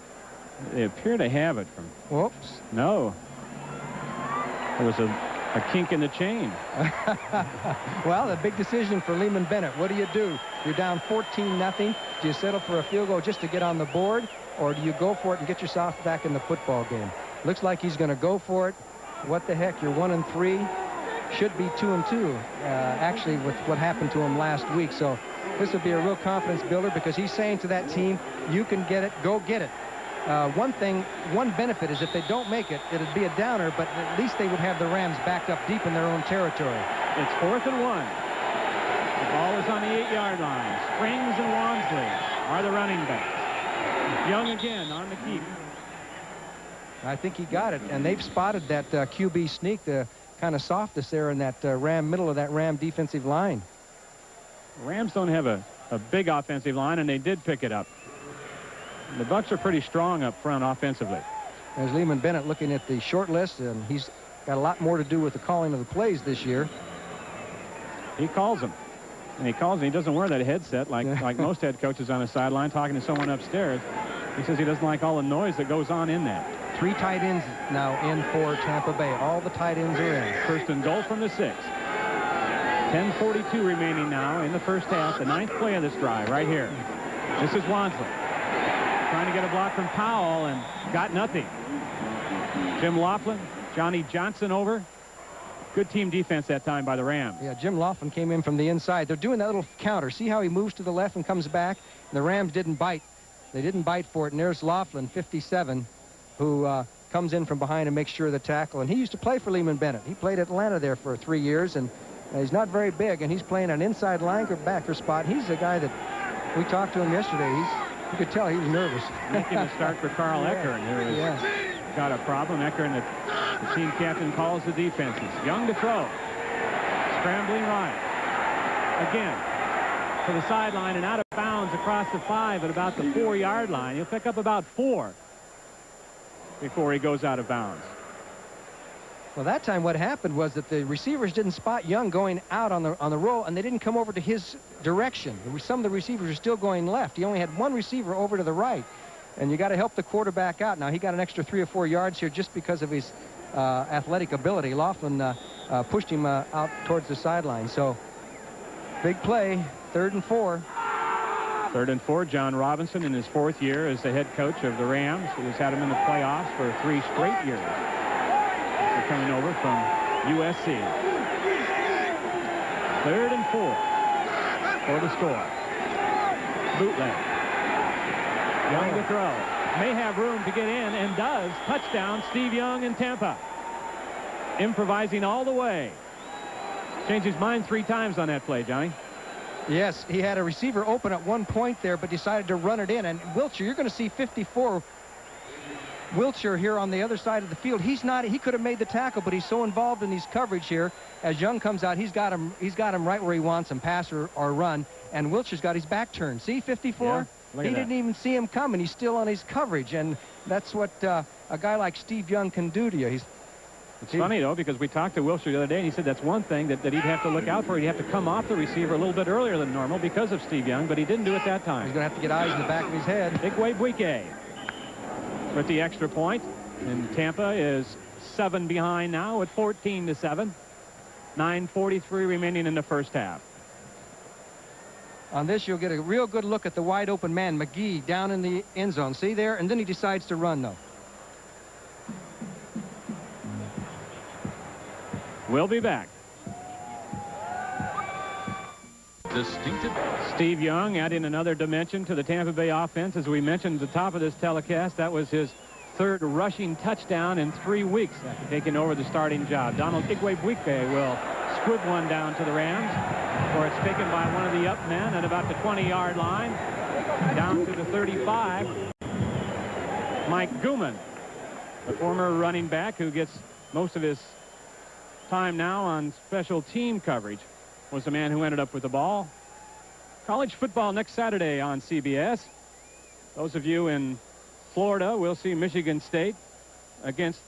They appear to have it from. Whoops. No. There was a kink in the chain. Well, the big decision for Lehman Bennett. What do you do? You're down 14-0. Do you settle for a field goal just to get on the board, or do you go for it and get yourself back in the football game? Looks like he's going to go for it. What the heck? You're 1-3. Should be 2-2. Actually, with what happened to him last week. So this would be a real confidence builder, because he's saying to that team, you can get it, go get it. One benefit is if they don't make it, it'd be a downer, but at least they would have the Rams backed up deep in their own territory. It's 4th and 1. The ball is on the 8-yard line. Springs and Wansley are the running backs. Young again on the keep. I think he got it, and they've spotted that QB sneak, the kind of softness there in that middle of that Ram defensive line. Rams don't have a big offensive line, and they did pick it up. The Bucs are pretty strong up front offensively. There's Lehman Bennett looking at the short list, and he's got a lot more to do with the calling of the plays this year. He calls them. And he calls them. He doesn't wear that headset like most head coaches on the sideline talking to someone upstairs. He says he doesn't like all the noise that goes on in that. 3 tight ends now in for Tampa Bay. All the tight ends are in. 1st and goal from the 6. 10:42 remaining now in the first half. The 9th play of this drive right here. This is Wansley trying to get a block from Powell and got nothing. Jim Laughlin, Johnny Johnson over. Good team defense that time by the Rams. Yeah, Jim Laughlin came in from the inside. They're doing that little counter. See how he moves to the left and comes back? And the Rams didn't bite. They didn't bite for it. And there's Laughlin, 57, who comes in from behind and makes sure of the tackle. And he used to play for Lehman Bennett. He played Atlanta there for 3 years, and he's not very big, and he's playing an inside linebacker spot. He's the guy that we talked to him yesterday. You could tell he was nervous. Making a start for Carl Eckern, who has got a problem. Eckern, the team captain, calls the defenses. Young to throw. Scrambling right. Again, to the sideline and out of bounds across the 5 at about the 4-yard line. He'll pick up about 4 before he goes out of bounds. Well, that time what happened was that the receivers didn't spot Young going out on the roll, and they didn't come over to his direction. Some of the receivers are still going left. He only had 1 receiver over to the right, and you got to help the quarterback out. Now, he got an extra 3 or 4 yards here just because of his athletic ability. Laughlin pushed him out towards the sideline. So, big play, 3rd and 4. 3rd and 4, John Robinson in his 4th year as the head coach of the Rams, who has had him in the playoffs for 3 straight years. They're coming over from USC. 3rd and 4 for the score. Bootleg. Young to throw. May have room to get in, and does. Touchdown, Steve Young in Tampa. Improvising all the way. Changed his mind 3 times on that play, Johnny. Yes, he had a receiver open at one point there, but decided to run it in. And Wiltshire, you're going to see 54 Wiltshire here on the other side of the field. He could have made the tackle, but he's so involved in these coverage here. As Young comes out, he's got him right where he wants him, pass or run. And Wiltshire's got his back turned. See, 54? Yeah, he didn't even see him coming. He's still on his coverage, and that's what a guy like Steve Young can do to you. It's funny, though, because we talked to Wiltshire the other day, and he said that's one thing that he'd have to look out for. He'd have to come off the receiver a little bit earlier than normal because of Steve Young, but he didn't do it that time. He's going to have to get eyes in the back of his head. Igwebuike with the extra point, and Tampa is 7 behind now at 14-7. 9:43 remaining in the first half. On this, you'll get a real good look at the wide open man, McGee, down in the end zone. See there? And then he decides to run, though. We'll be back. Distinctive. Steve Young adding another dimension to the Tampa Bay offense. As we mentioned at the top of this telecast, that was his third rushing touchdown in 3 weeks after taking over the starting job. Donald Igwebuike will squib one down to the Rams, where it's taken by one of the up men at about the 20-yard line, down to the 35. Mike Gooman, the former running back who gets most of his time now on special team coverage, was the man who ended up with the ball. College football next Saturday on CBS. Those of you in Florida will see Michigan State against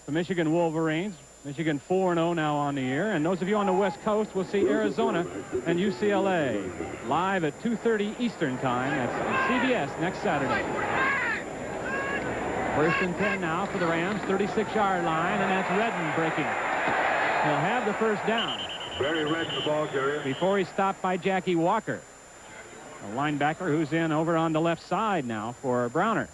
the Michigan Wolverines. Michigan 4-0 now on the year. And those of you on the West Coast will see Arizona and UCLA live at 2:30 Eastern Time. That's CBS next Saturday. First and 10 now for the Rams, 36-yard line, and that's Redden breaking. He'll have the first down. Very red in the ball carrier. Before he's stopped by Jackie Walker, a linebacker who's in over on the left side now for Browner.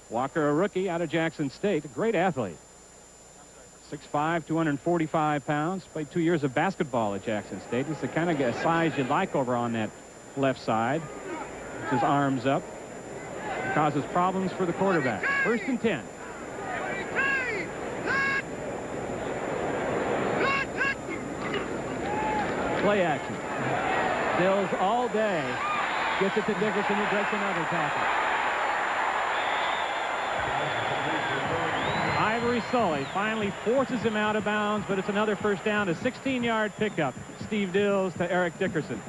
Walker, a rookie out of Jackson State, a great athlete. 6'5", 245 pounds, played 2 years of basketball at Jackson State. He's the kind of size you'd like over on that left side. His arms up. Causes problems for the quarterback. First and 10. Play action. Bills all day. Gets it to Dickerson, who breaks another tackle. Ivory Sully finally forces him out of bounds, but it's another first down. A 16-yard pickup. Steve Dills to Eric Dickerson.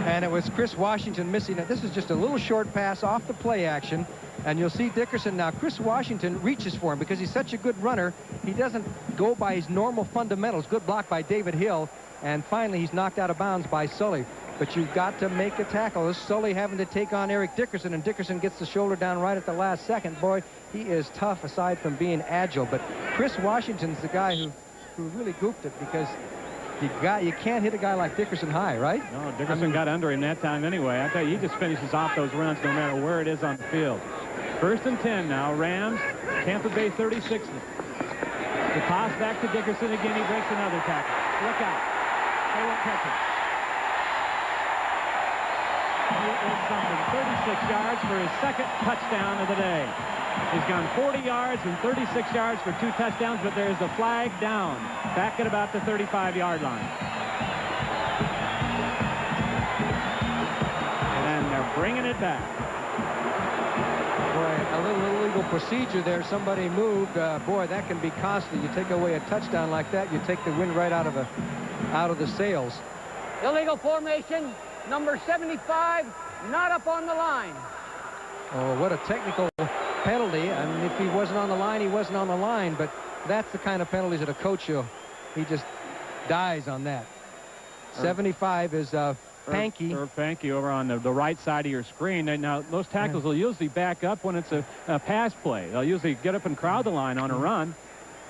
And it was Chris Washington missing it. This is just a little short pass off the play action. And you'll see Dickerson now. Chris Washington reaches for him because he's such a good runner. He doesn't go by his normal fundamentals. Good block by David Hill. And finally, he's knocked out of bounds by Sully. But you've got to make a tackle. This is Sully having to take on Eric Dickerson, and Dickerson gets the shoulder down right at the last second. Boy, he is tough aside from being agile. But Chris Washington's the guy who really goofed it, because you can't hit a guy like Dickerson high, right? No, Dickerson got under him that time anyway. I tell you, he just finishes off those runs no matter where it is on the field. First and 10 now. Rams, Tampa Bay 36. The toss back to Dickerson again. He breaks another tackle. Look out. They won't catch him. He is something. 36 yards for his second touchdown of the day. He's gone 40 yards and 36 yards for 2 touchdowns, but there's a flag down back at about the 35-yard line. And they're bringing it back. Boy, a little illegal procedure there. Somebody moved. Boy, that can be costly. You take away a touchdown like that, you take the wind right out of the sails. Illegal formation, number 75, not up on the line. Oh, what a technical penalty. I mean, if he wasn't on the line, he wasn't on the line. But that's the kind of penalties that a coach, he just dies on that. 75 is Pankey. Or Pankey over on the right side of your screen. And now, those tackles will usually back up when it's a pass play. They'll usually get up and crowd the line on a run.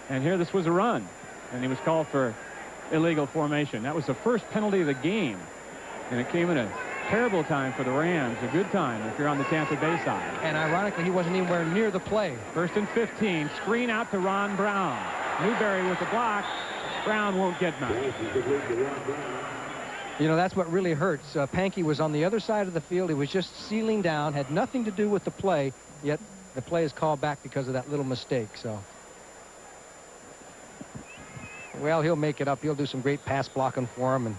And here, this was a run. And he was called for illegal formation. That was the first penalty of the game. And it came in a terrible time for the Rams. A good time if you're on the Tampa Bay side. And ironically, he wasn't anywhere near the play. First and 15. Screen out to Ron Brown. Newberry with the block. Brown won't get much. You know, that's what really hurts. Pankey was on the other side of the field. He was just sealing down, had nothing to do with the play, yet the play is called back because of that little mistake. So, well, he'll make it up. He'll do some great pass blocking for him. And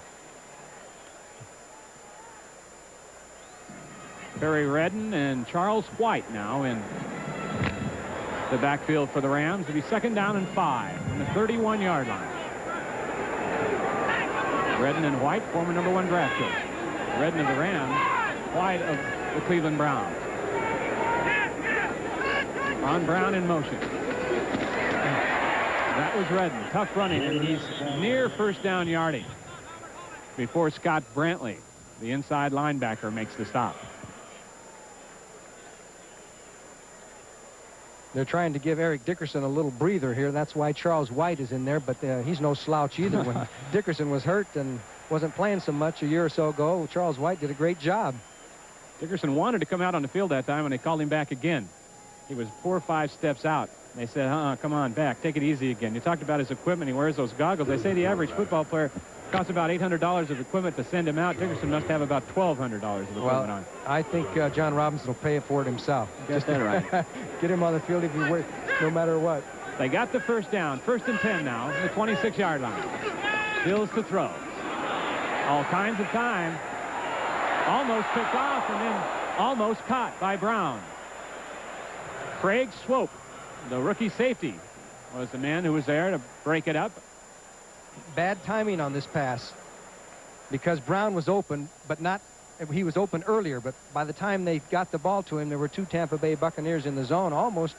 Barry Redden and Charles White now in the backfield for the Rams. It'll be second down and 5 from the 31-yard line. Redden and White, former #1 draft pick. Redden of the Rams, White of the Cleveland Browns. On Brown in motion. That was Redden. Tough running, and he's near first down yardage before Scott Brantley, the inside linebacker, makes the stop. they're trying to give Eric Dickerson a little breather here. That's why Charles White is in there, but he's no slouch either. When Dickerson was hurt and wasn't playing so much a year or so ago, Charles White did a great job. Dickerson wanted to come out on the field that time, and they called him back again. He was 4 or 5 steps out. They said, come on back, take it easy again. You talked about his equipment. He wears those goggles. They say the average football player Costs about $800 of equipment to send him out. Dickerson must have about $1,200 of equipment on. I think John Robinson will pay for it himself. Get that right. Get him on the field if he works, no matter what. They got the first down. 1st and 10 now, the 26-yard line. Bills to throw. All kinds of time. Almost picked off and then almost caught by Brown. Craig Swope, the rookie safety, was the man who was there to break it up. Bad timing on this pass because Brown was open, but not. He was open earlier, but by the time they got the ball to him, there were 2 Tampa Bay Buccaneers in the zone. Almost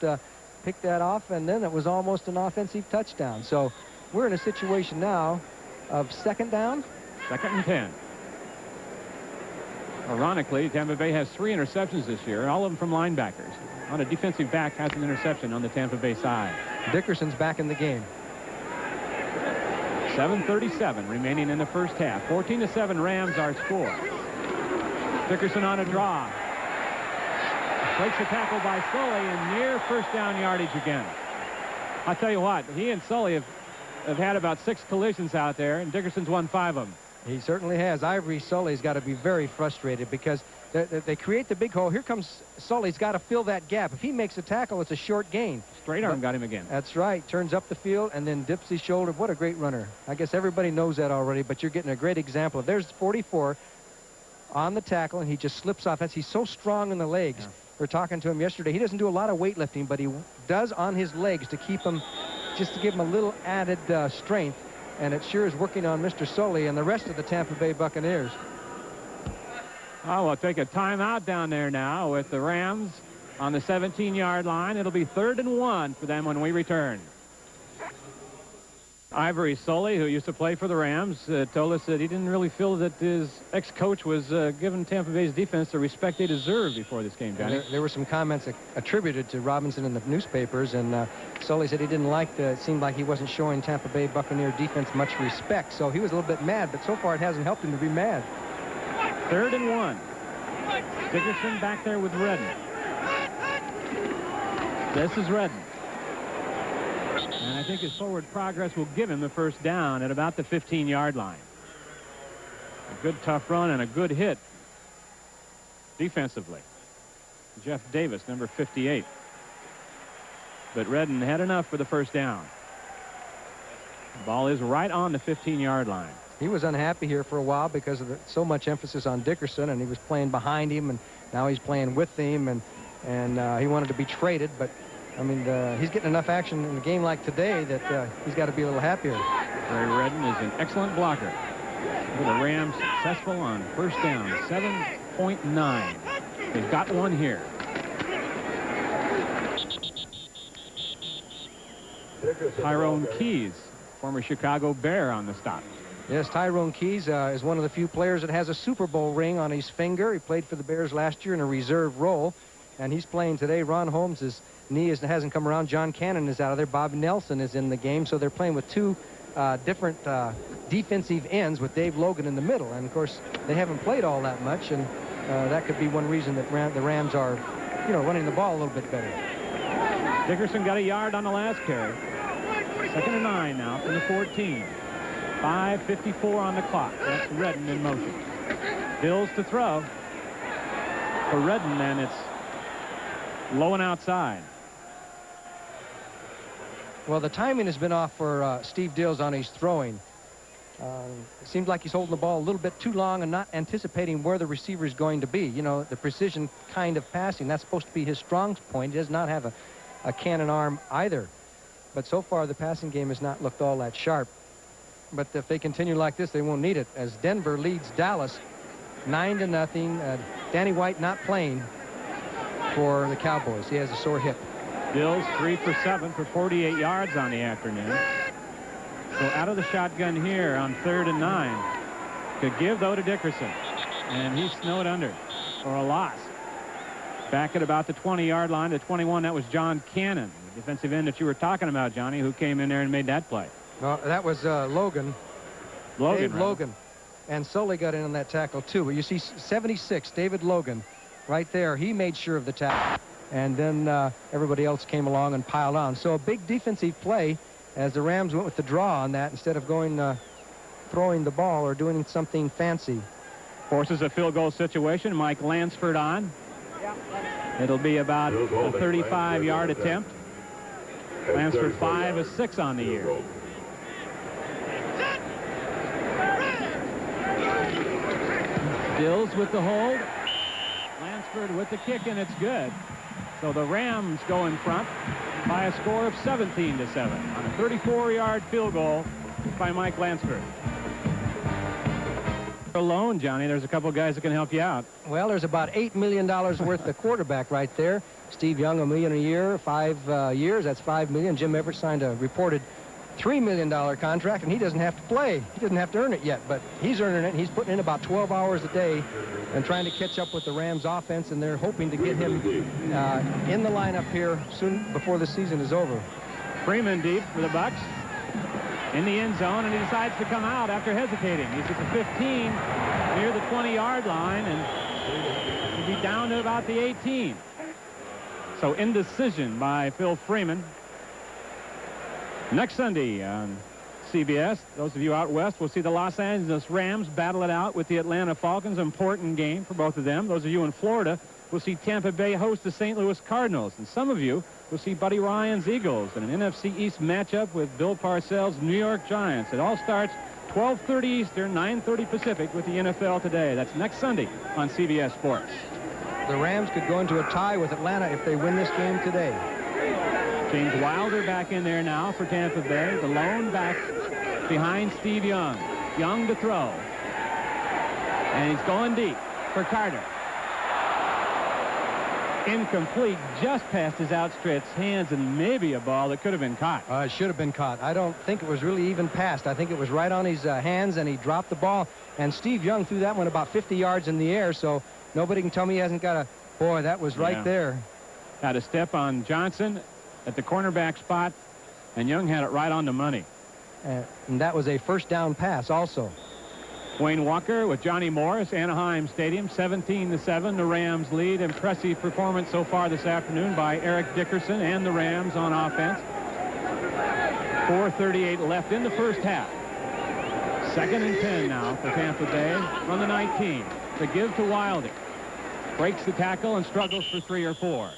picked that off, and then it was almost an offensive touchdown. So we're in a situation now of 2nd down. 2nd and 10. Ironically, Tampa Bay has 3 interceptions this year, all of them from linebackers. On a defensive back has an interception on the Tampa Bay side. Dickerson's back in the game. 7:37 remaining in the first half. 14-7 Rams our score. Dickerson on a draw. Breaks the tackle by Sully and near first down yardage again. I'll tell you what, he and Sully have had about 6 collisions out there, and Dickerson's won 5 of them. He certainly has. Ivory Sully's got to be very frustrated because they create the big hole. Here comes Sully's got to fill that gap. If he makes a tackle, it's a short gain. Straight arm got him again. That's right. Turns up the field and then dips his shoulder. What a great runner. I guess everybody knows that already, but you're getting a great example. There's 44 on the tackle, and he just slips off. He's so strong in the legs. Yeah. We're talking to him yesterday. He doesn't do a lot of weightlifting, but he does on his legs to keep him, just to give him a little added strength. And it sure is working on Mr. Sully and the rest of the Tampa Bay Buccaneers. Oh, we'll take a timeout down there now with the Rams on the 17-yard line. It'll be 3rd and 1 for them when we return. Ivory Sully, who used to play for the Rams, told us that he didn't really feel that his ex-coach was giving Tampa Bay's defense the respect they deserved before this game, Johnny. There were some comments attributed to Robinson in the newspapers, and Sully said he didn't like it seemed like he wasn't showing Tampa Bay Buccaneer defense much respect, so he was a little bit mad, but so far it hasn't helped him to be mad. 3rd and 1. Dickerson back there with Redden. This is Redden. And I think his forward progress will give him the first down at about the 15-yard line. A good tough run and a good hit defensively. Jeff Davis, number 58. But Redden had enough for the first down. The ball is right on the 15-yard line. He was unhappy here for a while because of so much emphasis on Dickerson, and he was playing behind him, and now he's playing with him, and he wanted to be traded, but I mean, he's getting enough action in a game like today that he's got to be a little happier. Ray Redden is an excellent blocker. The Rams successful on first down, 7.9. They've got one here. Tyrone Keys, former Chicago Bear, on the stop. Yes, Tyrone Keys is one of the few players that has a Super Bowl ring on his finger. He played for the Bears last year in a reserve role, and he's playing today. Ron Holmes' knee hasn't come around. John Cannon is out of there. Bob Nelson is in the game, so they're playing with 2 different defensive ends with Dave Logan in the middle. And, of course, they haven't played all that much, and that could be one reason that the Rams are, running the ball a little bit better. Dickerson got a yard on the last carry. 2nd and 9 now from the 14. 5:54 on the clock. That's Redden in motion. Bills to throw for Redden, and it's low and outside. Well, the timing has been off for Steve Dills on his throwing. It seems like he's holding the ball a little bit too long and not anticipating where the receiver is going to be. The precision kind of passing, that's supposed to be his strong point. He does not have a cannon arm either. But so far, the passing game has not looked all that sharp. But if they continue like this, they won't need it, as Denver leads Dallas 9-0. Danny White not playing for the Cowboys. He has a sore hip. Bills 3 for 7 for 48 yards on the afternoon. So out of the shotgun here on 3rd and 9. Could give, though, to Dickerson. And he's snowed under for a loss. Back at about the 20-yard line to 21, that was John Cannon, the defensive end that you were talking about, Johnny, who came in there and made that play. No, that was Logan. Dave Logan. And Sully got in on that tackle, too. But you see 76, David Logan, right there. He made sure of the tackle. And then everybody else came along and piled on. So a big defensive play as the Rams went with the draw on that instead of going throwing the ball or doing something fancy. Forces a field goal situation. Mike Lansford on. It'll be about a 35-yard attempt. Lansford 5 of 6 on the year. Dills with the hold. Lansford with the kick, and it's good. So the Rams go in front by a score of 17-7 on a 34-yard field goal by Mike Lansford. Alone, Johnny, there's a couple guys that can help you out. Well, there's about $8 million worth of quarterback right there. Steve Young, $1 million a year, 5 years, that's $5 million. Jim Everett signed a reported $3 million contract, and he doesn't have to play. He doesn't have to earn it yet, but he's earning it. He's putting in about 12 hours a day and trying to catch up with the Rams offense, and they're hoping to get him in the lineup here soon before the season is over. Freeman deep for the Bucs in the end zone, and he decides to come out after hesitating. He's at the 15 near the 20-yard line, and he'll be down to about the 18. So indecision by Phil Freeman. Next Sunday on CBS, those of you out west will see the Los Angeles Rams battle it out with the Atlanta Falcons. Important game for both of them. Those of you in Florida will see Tampa Bay host the St. Louis Cardinals. And some of you will see Buddy Ryan's Eagles in an NFC East matchup with Bill Parcells' New York Giants. It all starts 12:30 Eastern, 9:30 Pacific with the NFL Today. That's next Sunday on CBS Sports. The Rams could go into a tie with Atlanta if they win this game today. James Wilder back in there now for Tampa Bay. The lone back behind Steve Young. Young to throw. And he's going deep for Carter. Incomplete, just past his outstretched hands, and maybe a ball that could have been caught. It should have been caught. I don't think it was really even passed. I think it was right on his hands, and he dropped the ball. And Steve Young threw that one about 50 yards in the air, so nobody can tell me he hasn't got a... Boy, that was right there. Had a step on Johnson at the cornerback spot, and Young had it right on the money. And that was a first down pass also. Wayne Walker with Johnny Morris, Anaheim Stadium, 17-7. The Rams lead. Impressive performance so far this afternoon by Eric Dickerson and the Rams on offense. 4:38 left in the first half. 2nd and 10 now for Tampa Bay on the 19. To give to Wilder. Breaks the tackle and struggles for 3 or 4.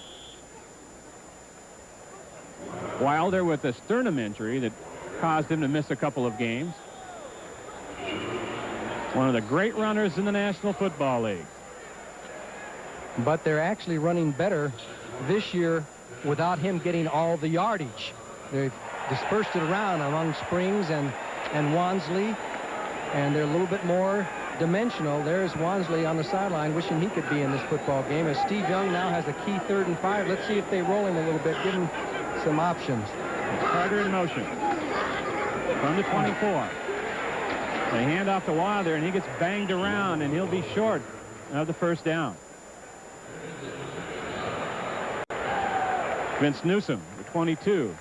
Wilder with a sternum injury that caused him to miss a couple of games. One of the great runners in the National Football League. But they're actually running better this year without him getting all the yardage. They've dispersed it around among Springs and Wansley, and they're a little bit more dimensional. There's Wansley on the sideline wishing he could be in this football game, as Steve Young now has a key 3rd and 5. Let's see if they roll him a little bit, give him some options. Carter in motion from the 24. They hand off to Wilder, and he gets banged around, and he'll be short of the first down. Vince Newsom, the 22.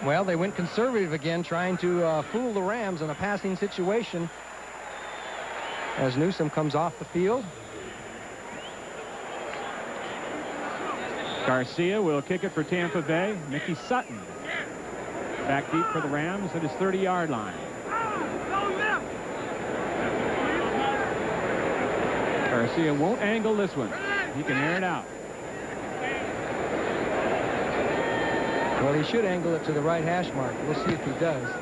Well, they went conservative again, trying to fool the Rams in a passing situation as Newsom comes off the field. Garcia will kick it for Tampa Bay. Mickey Sutton back deep for the Rams at his 30-yard line. Garcia won't angle this one. He can air it out. Well, he should angle it to the right hash mark. We'll see if he does.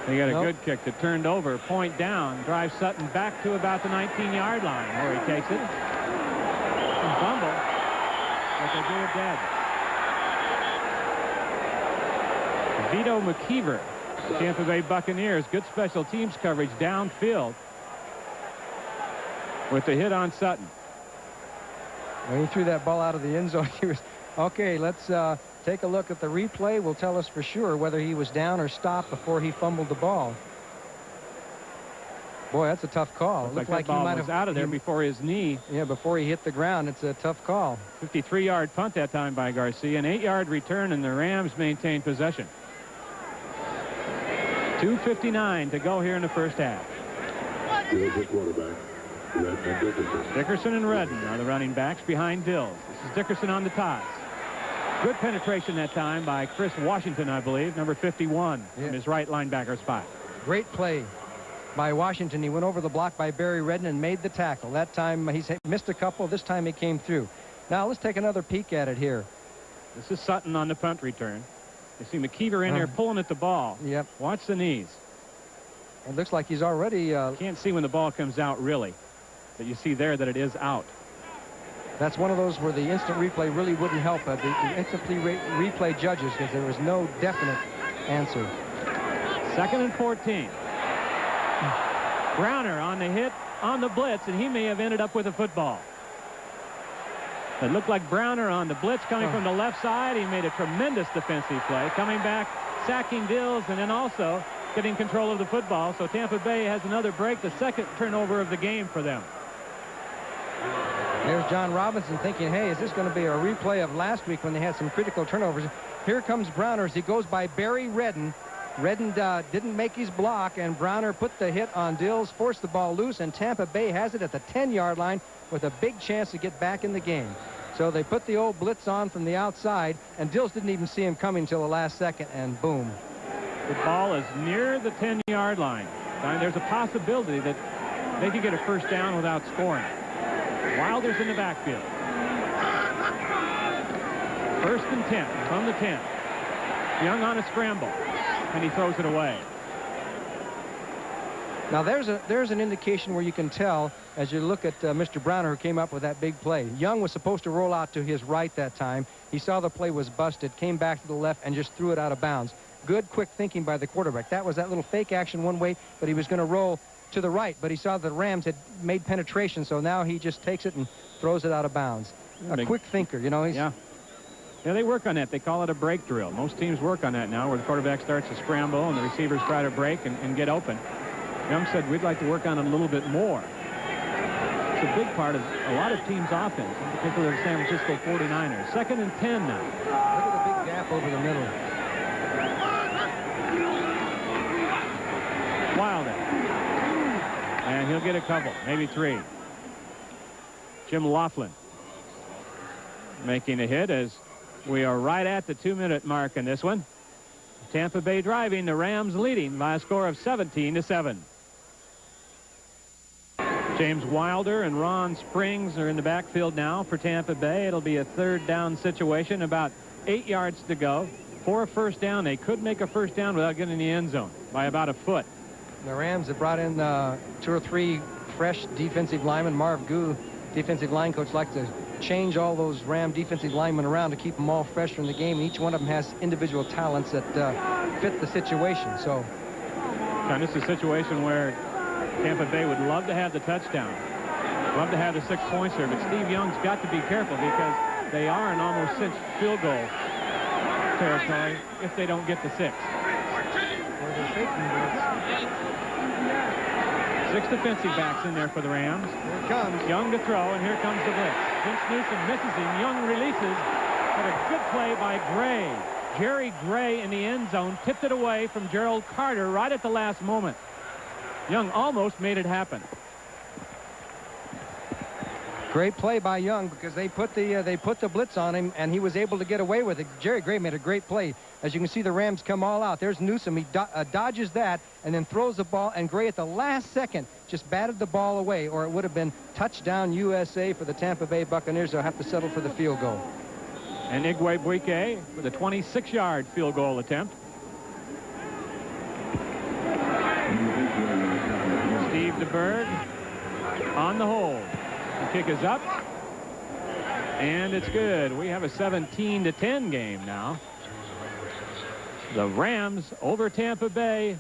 He got a good kick that turned over, point down, drives Sutton back to about the 19-yard line, where he takes it. And fumble, but they do it dead. Vito McKeever, Tampa Bay Buccaneers, good special teams coverage downfield with the hit on Sutton. When he threw that ball out of the end zone, he was, okay, let's take a look at the replay. Will tell us for sure whether he was down or stopped before he fumbled the ball. Boy, that's a tough call. Looked like he might have out of there before his knee. Yeah, before he hit the ground. It's a tough call. 53-yard punt that time by Garcia. An 8-yard return, and the Rams maintain possession. 2:59 to go here in the first half. Dickerson and Redden are the running backs behind Dills. This is Dickerson on the toss. Good penetration that time by Chris Washington, I believe, number 51, from his right linebacker spot. Great play. by Washington. He went over the block by Barry Redden and made the tackle. That time he's missed a couple. This time he came through. Now let's take another peek at it here. This is Sutton on the punt return. You see McKeever in there pulling at the ball. Yep. Watch the knees. It looks like he's already... Can't see when the ball comes out, really. But you see there that it is out. That's one of those where the instant replay really wouldn't help the instant replay judges, because there was no definite answer. 2nd and 14. Browner on the hit on the blitz, and he may have ended up with a football. It looked like Browner on the blitz coming from the left side. He made a tremendous defensive play, coming back, sacking Dills, and then also getting control of the football. So Tampa Bay has another break, the 2nd turnover of the game for them. There's John Robinson thinking, hey, is this going to be a replay of last week when they had some critical turnovers? Here comes Browner as he goes by Barry Redden. Redden didn't make his block, and Browner put the hit on Dills, forced the ball loose, and Tampa Bay has it at the 10-yard line with a big chance to get back in the game. So they put the old blitz on from the outside, and Dills didn't even see him coming until the last second, and boom. The ball is near the 10-yard line. There's a possibility that they could get a first down without scoring. Wilder's in the backfield. 1st and 10 from the 10. Young on a scramble, and he throws it away. Now there's an indication where you can tell as you look at Mr. Browner, who came up with that big play. Young was supposed to roll out to his right that time. He saw the play was busted, came back to the left, and just threw it out of bounds. Good, quick thinking by the quarterback. That was that little fake action one way, but he was going to roll to the right, but he saw the Rams had made penetration, so now he just takes it and throws it out of bounds. A quick thinker, you know. Yeah, they work on that. They call it a break drill. Most teams work on that now, where the quarterback starts to scramble and the receivers try to break and get open. Young said, we'd like to work on it a little bit more. It's a big part of a lot of teams' offense, in particular the San Francisco 49ers. 2nd and 10 now. Look at the big gap over the middle. Wilder. And he'll get a couple, maybe 3. Jim Laughlin making a hit as we are right at the 2-minute mark in this one. Tampa Bay driving, the Rams leading by a score of 17-7. James Wilder and Ron Springs are in the backfield now for Tampa Bay. It'll be a 3rd down situation, about 8 yards to go. For a first down, they could make a first down without getting in the end zone by about a foot. The Rams have brought in 2 or 3 fresh defensive linemen. Marv Goo, defensive line coach, likes to change all those Ram defensive linemen around to keep them all fresh from the game. And each one of them has individual talents that fit the situation. So, and this is a situation where Tampa Bay would love to have the touchdown, love to have the 6 points here, but Steve Young's got to be careful because they are in almost cinched field goal territory if they don't get the 6. 6 defensive backs in there for the Rams. Here it comes. Young to throw, and here comes the blitz. Vince Newsom misses him. Young releases, but a good play by Gray. Jerry Gray in the end zone tipped it away from Gerald Carter right at the last moment. Young almost made it happen. Great play by Young because they put the blitz on him and he was able to get away with it. Jerry Gray made a great play. As you can see, the Rams come all out. There's Newsom. He dodges that and then throws the ball, and Gray at the last second just batted the ball away, or it would have been touchdown USA for the Tampa Bay Buccaneers. They'll have to settle for the field goal. And Igwe Buike with a 26-yard field goal attempt. Steve DeBerg on the hold. The kick is up, and it's good. We have a 17-10 game now. The Rams over Tampa Bay.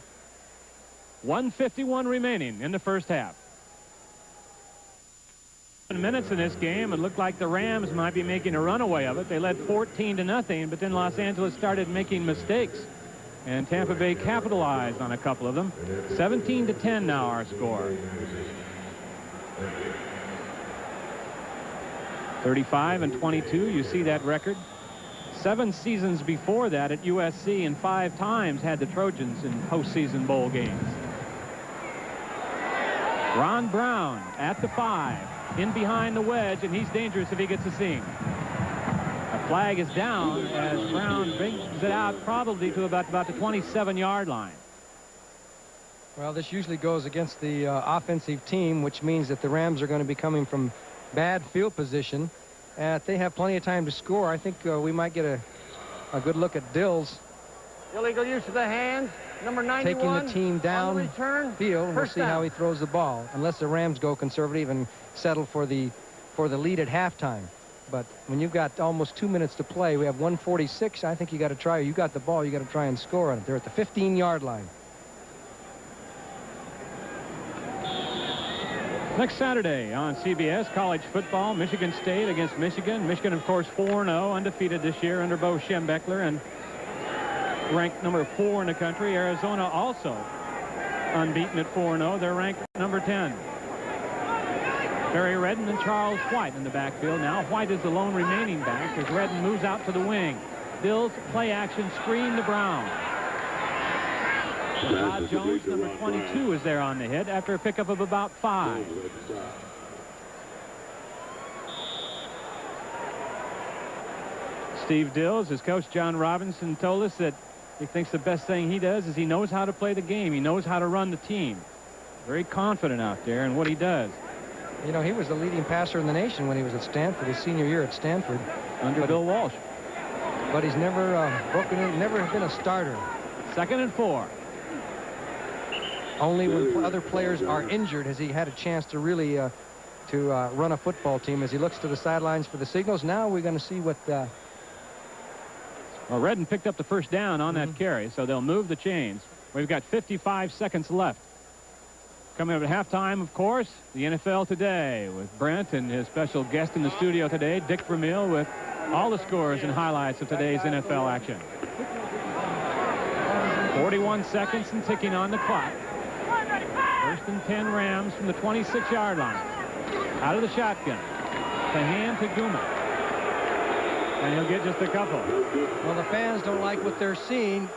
1:51 remaining in the first half. 7 minutes in this game. It looked like the Rams might be making a runaway of it. They led 14-0, but then Los Angeles started making mistakes, and Tampa Bay capitalized on a couple of them. 17-10 now our score. 35-22, you see that record. 7 seasons before that at USC, and 5 times had the Trojans in postseason bowl games. Ron Brown at the 5, in behind the wedge, and he's dangerous if he gets a seam. A flag is down as Brown brings it out probably to about the 27-yard line. Well, this usually goes against the offensive team, which means that the Rams are going to be coming from bad field position. If they have plenty of time to score, I think we might get a good look at Dills. Illegal use of the hands. Number 91. Taking the team down return, field, and we'll see how he throws the ball. Unless the Rams go conservative and settle for the lead at halftime. But when you've got almost 2 minutes to play, we have 1:46. I think you got to try. You got the ball. You got to try and score on it. They're at the 15-yard line. Next Saturday on CBS, college football, Michigan State against Michigan. Michigan, of course, 4-0, undefeated this year under Bo Schembechler and ranked number 4 in the country. Arizona also unbeaten at 4-0. They're ranked number 10. Barry Redden and Charles White in the backfield. Now White is the lone remaining back as Redden moves out to the wing. Dills play action screen to Brown. Rod Jones, number 22, is there on the hit after a pickup of about 5. Steve Dills, as Coach John Robinson told us that he thinks the best thing he does is he knows how to play the game. He knows how to run the team. Very confident out there in what he does. You know, he was the leading passer in the nation when he was at Stanford, his senior year at Stanford. Under Bill Walsh. But he's never broken in, never been a starter. 2nd and 4. Only when other players are injured has he had a chance to really run a football team. As he looks to the sidelines for the signals, now we're going to see what... Well, Redden picked up the first down on that carry, so they'll move the chains. We've got 55 seconds left. Coming up at halftime, of course, the NFL Today with Brent and his special guest in the studio today, Dick Vermeil, with all the scores and highlights of today's NFL action. 41 seconds and ticking on the clock. 1st and 10 Rams from the 26-yard line. Out of the shotgun. To hand to Guma. And he'll get just a couple. Well, the fans don't like what they're seeing.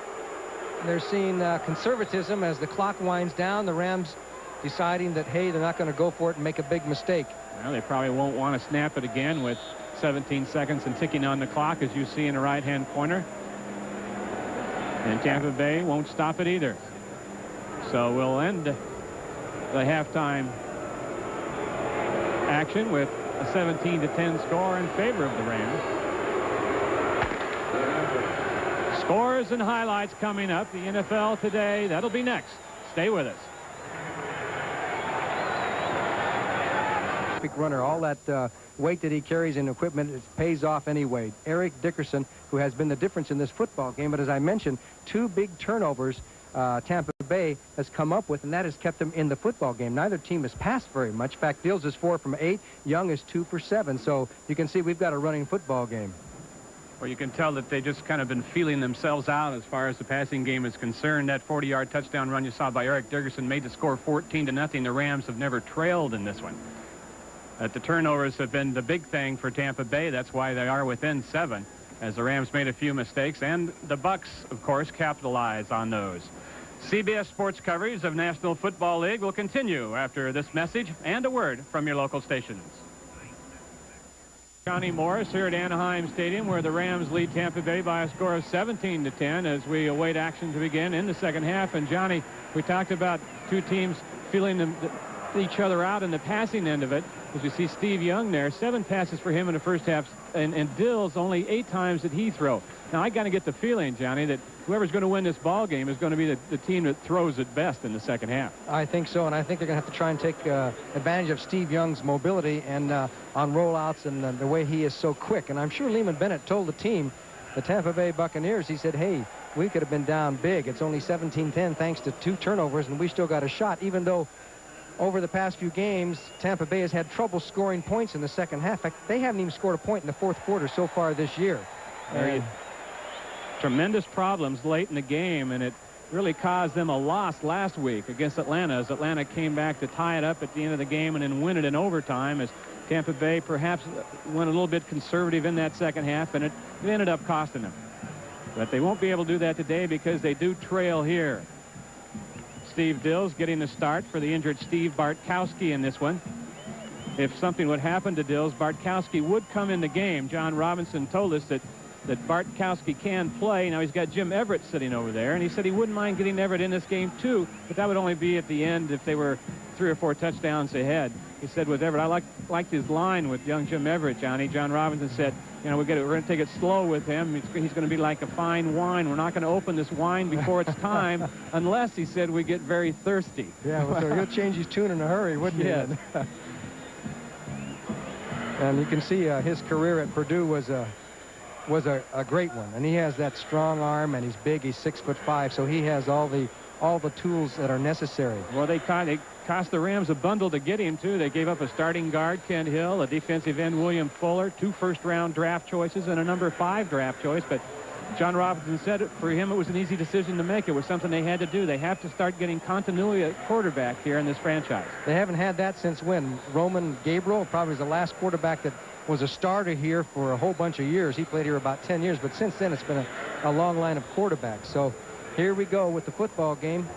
They're seeing conservatism as the clock winds down. The Rams deciding that, hey, they're not going to go for it and make a big mistake. Well, they probably won't want to snap it again with 17 seconds and ticking on the clock, as you see in the right-hand corner. And Tampa Bay won't stop it either. So we'll end the halftime action with a 17-10 score in favor of the Rams. Scores and highlights coming up. The NFL Today, that'll be next. Stay with us. Big runner, all that weight that he carries in equipment, it pays off anyway. Eric Dickerson, who has been the difference in this football game, but as I mentioned, 2 big turnovers Tampa Bay has come up with, and that has kept them in the football game. Neither team has passed very much. In fact, Dills is 4 from 8. Young is 2 for 7. So you can see we've got a running football game. Well, you can tell that they just kind of been feeling themselves out as far as the passing game is concerned. That 40-yard touchdown run you saw by Eric Dickerson made the score 14-0. The Rams have never trailed in this one. The turnovers have been the big thing for Tampa Bay. That's why they are within 7, as the Rams made a few mistakes, and the Bucs, of course, capitalize on those. CBS Sports coverage of National Football League will continue after this message and a word from your local stations. Johnny Morris here at Anaheim Stadium, where the Rams lead Tampa Bay by a score of 17-10 as we await action to begin in the second half. And Johnny, we talked about 2 teams feeling each other out in the passing end of it. As you see Steve Young there, 7 passes for him in the first half, and Dills only 8 times did he throw. Now, I got to get the feeling, Johnny, that whoever's going to win this ball game is going to be the team that throws it best in the second half. I think so, and I think they're going to have to try and take advantage of Steve Young's mobility and on rollouts and the way he is so quick. And I'm sure Lehman Bennett told the team, the Tampa Bay Buccaneers, he said, hey, we could have been down big. It's only 17-10 thanks to 2 turnovers, and we still got a shot, even though over the past few games, Tampa Bay has had trouble scoring points in the second half. In fact, they haven't even scored a point in the 4th quarter so far this year. Tremendous problems late in the game, and it really caused them a loss last week against Atlanta, as Atlanta came back to tie it up at the end of the game and then win it in overtime, as Tampa Bay perhaps went a little bit conservative in that second half, and it ended up costing them. But they won't be able to do that today because they do trail here. Steve Dills getting the start for the injured Steve Bartkowski in this one. If something would happen to Dills, Bartkowski would come in the game. John Robinson told us that that Bartkowski can play. Now he's got Jim Everett sitting over there, and he said he wouldn't mind getting Everett in this game too, but that would only be at the end if they were 3 or 4 touchdowns ahead. He said with Everett, I liked his line with young Jim Everett, Johnny. John Robinson said, you know, we're going to take it slow with him. He's going to be like a fine wine. We're not going to open this wine before it's time unless, he said, we get very thirsty. Yeah, well, so he'll change his tune in a hurry, wouldn't he? Yes. And you can see his career at Purdue was a great one. And he has that strong arm, and he's big. He's 6'5", so he has all the tools that are necessary. Well, they cost the Rams a bundle to get him, too. They gave up a starting guard, Kent Hill, a defensive end, William Fuller, 2 first-round draft choices, and a number 5 draft choice. But John Robinson said for him it was an easy decision to make. It was something they had to do. They have to start getting continuity at quarterback here in this franchise. They haven't had that since when? Roman Gabriel probably was the last quarterback that was a starter here for a whole bunch of years. He played here about 10 years, but since then it's been a long line of quarterbacks. So here we go with the football game.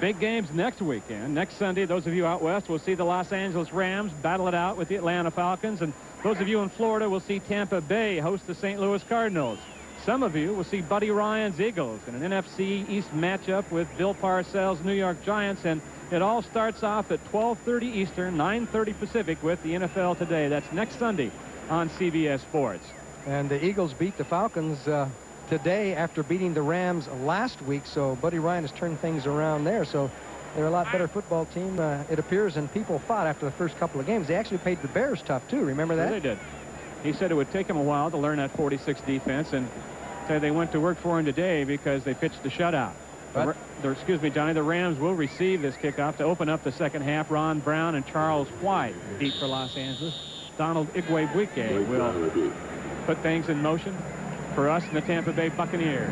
Big games next weekend. Next Sunday, those of you out west will see the Los Angeles Rams battle it out with the Atlanta Falcons, and those of you in Florida will see Tampa Bay host the St. Louis Cardinals. Some of you will see Buddy Ryan's Eagles in an NFC East matchup with Bill Parcells' New York Giants, and it all starts off at 12:30 Eastern, 9:30 Pacific with the NFL Today. That's next Sunday on CBS Sports. And the Eagles beat the Falcons today after beating the Rams last week, so Buddy Ryan has turned things around there. So they're a lot better football team, it appears, than people thought after the first couple of games. They actually played the Bears tough, too. Remember that? Sure they did. He said it would take him a while to learn that 46 defense, and said they went to work for him today because they pitched a shutout. Excuse me, Johnny, the Rams will receive this kickoff to open up the second half. Ron Brown and Charles White deep for Los Angeles. Donald Igwebuike will put things in motion for us and the Tampa Bay Buccaneers.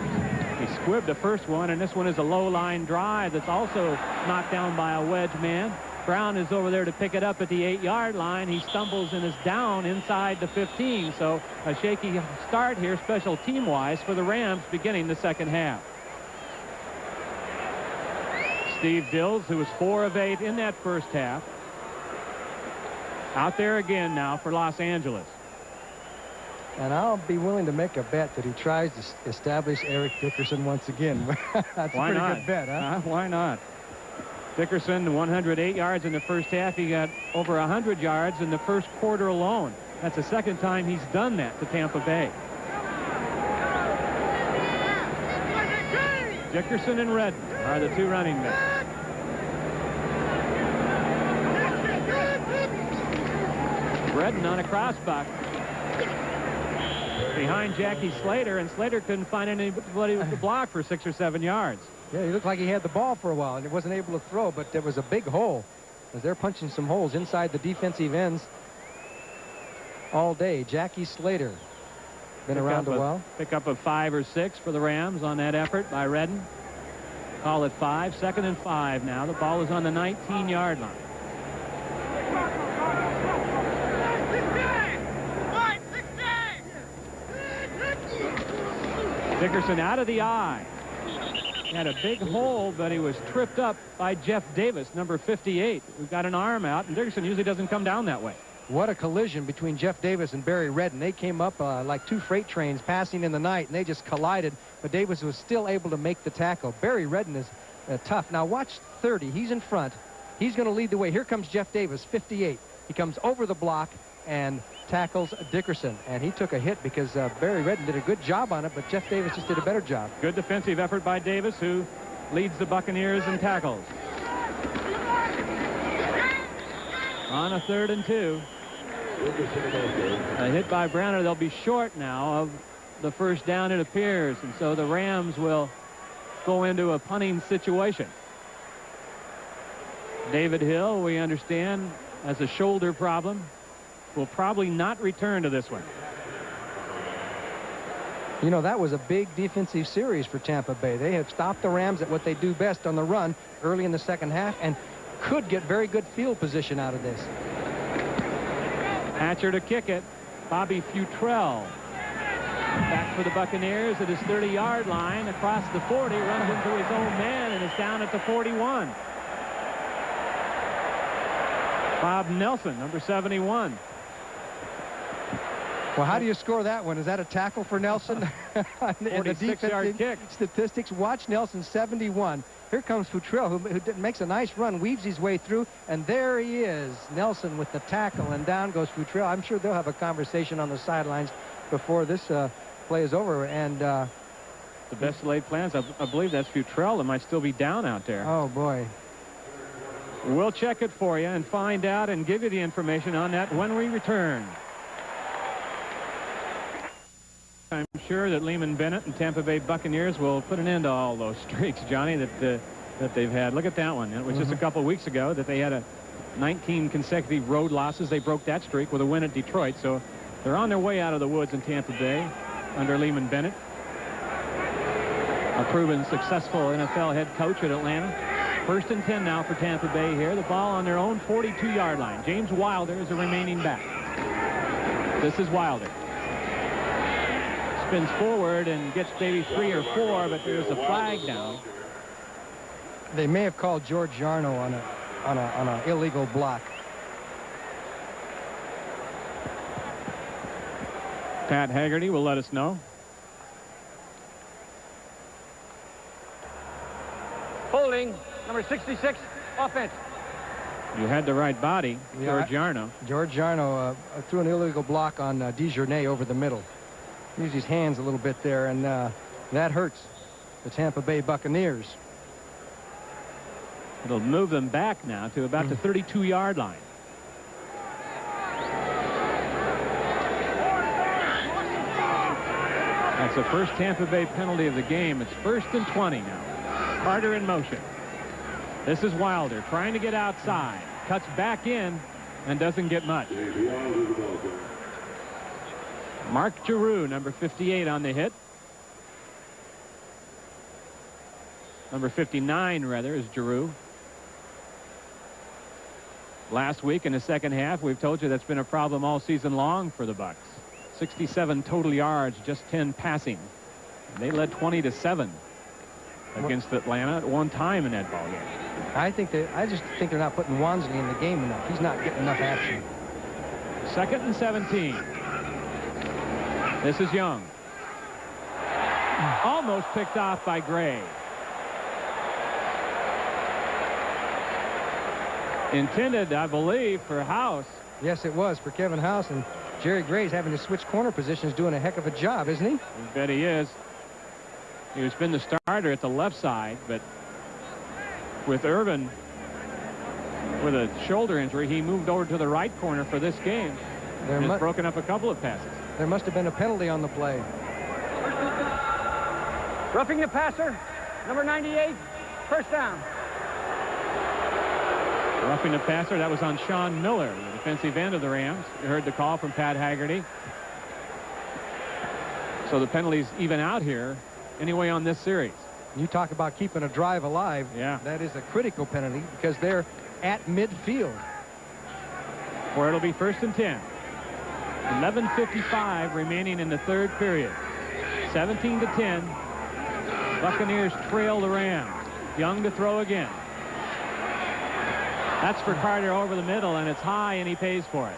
He squibbed the first one, and this one is a low line drive that's also knocked down by a wedge man. Brown is over there to pick it up at the 8-yard line. He stumbles and is down inside the 15. So a shaky start here, special team-wise, for the Rams beginning the second half. Steve Dills, who was 4 of 8 in that first half, out there again now for Los Angeles. And I'll be willing to make a bet that he tries to establish Eric Dickerson once again. That's Why a pretty not? good bet, huh? Why not? Dickerson, 108 yards in the first half. He got over 100 yards in the first quarter alone. That's the second time he's done that to Tampa Bay. Dickerson and Redden are the 2 running backs. Redden on a crossbuck behind Jackie Slater, and Slater couldn't find anybody to block for 6 or 7 yards. Yeah, he looked like he had the ball for a while, and he wasn't able to throw, but there was a big hole as they're punching some holes inside the defensive ends all day. Jackie Slater, been around a while. Pick-up of 5 or 6 for the Rams on that effort by Redden. Call it 5, 2nd and 5 now. The ball is on the 19-yard line. Dickerson out of the eye. Had a big hole, but he was tripped up by Jeff Davis, number 58, who got an arm out, and Dickerson usually doesn't come down that way. What a collision between Jeff Davis and Barry Redden. They came up like 2 freight trains passing in the night, and they just collided, but Davis was still able to make the tackle. Barry Redden is tough. Now watch 30. He's in front. He's going to lead the way. Here comes Jeff Davis, 58. He comes over the block and tackles Dickerson, and he took a hit because Barry Redden did a good job on it, but Jeff Davis just did a better job. Good defensive effort by Davis, who leads the Buccaneers in tackles. On a 3rd and 2. A hit by Browner. They'll be short now of the first down, it appears, and so the Rams will go into a punting situation. David Hill, we understand, has a shoulder problem. Will probably not return to this one. You know, that was a big defensive series for Tampa Bay. They have stopped the Rams at what they do best on the run early in the second half and could get very good field position out of this. Hatcher to kick it. Bobby Futrell back for the Buccaneers at his 30-yard line across the 40, runs into his own man and is down at the 41. Bob Nelson, number 71. Well, how do you score that one? Is that a tackle for Nelson? In the 46-yard kick. Statistics, watch Nelson, 71. Here comes Futrell, who makes a nice run, weaves his way through, and there he is, Nelson with the tackle, and down goes Futrell. I'm sure they'll have a conversation on the sidelines before this play is over. And the best laid plans, I believe that's Futrell that might still be down out there. Oh, boy. We'll check it for you and find out and give you the information on that when we return. I'm sure that Lehman Bennett and Tampa Bay Buccaneers will put an end to all those streaks, Johnny, that they've had. Look at that one. It was just a couple of weeks ago that they had 19 consecutive road losses. They broke that streak with a win at Detroit. So they're on their way out of the woods in Tampa Bay under Lehman Bennett, a proven successful NFL head coach at Atlanta. 1st and 10 now for Tampa Bay here. The ball on their own 42-yard line. James Wilder is the remaining back. This is Wilder. Spins forward and gets maybe 3 or 4, but there's a flag down. They may have called George Jarno on a illegal block. Pat Haggerty will let us know. Holding, number 66, offense. You had the right body, Yeah, George Jarno. George Jarno threw an illegal block on DeJournay over the middle. Used his hands a little bit there, and that hurts the Tampa Bay Buccaneers. It'll move them back now to about the 32-yard line. That's the first Tampa Bay penalty of the game. It's 1st and 20 now. Carter in motion. This is Wilder trying to get outside. Cuts back in and doesn't get much. Mark Giroux, number 58, on the hit. Number 59, rather, is Giroux. Last week in the second half, we've told you that's been a problem all season long for the Bucs. 67 total yards, just 10 passing. They led 20-7 against Atlanta at one time in that ball game. I just think they're not putting Wansley in the game enough. He's not getting enough action. 2nd and 17. This is Young. Almost picked off by Gray. Intended, I believe, for House. Yes, it was for Kevin House, and Jerry Gray's having to switch corner positions, doing a heck of a job, isn't he? I bet he is. He's been the starter at the left side, but with Irvin with a shoulder injury, he moved over to the right corner for this game. And has broken up a couple of passes. There must have been a penalty on the play. Roughing the passer, number 98, 1st down. Roughing the passer, that was on Sean Miller, the defensive end of the Rams. You heard the call from Pat Haggerty. So the penalties even out here anyway on this series. You talk about keeping a drive alive. Yeah. That is a critical penalty because they're at midfield. Where it'll be 1st and 10. 11:55 remaining in the 3rd period. 17-10. Buccaneers trail the Rams. Young to throw again. That's for Carter over the middle, and it's high, and he pays for it.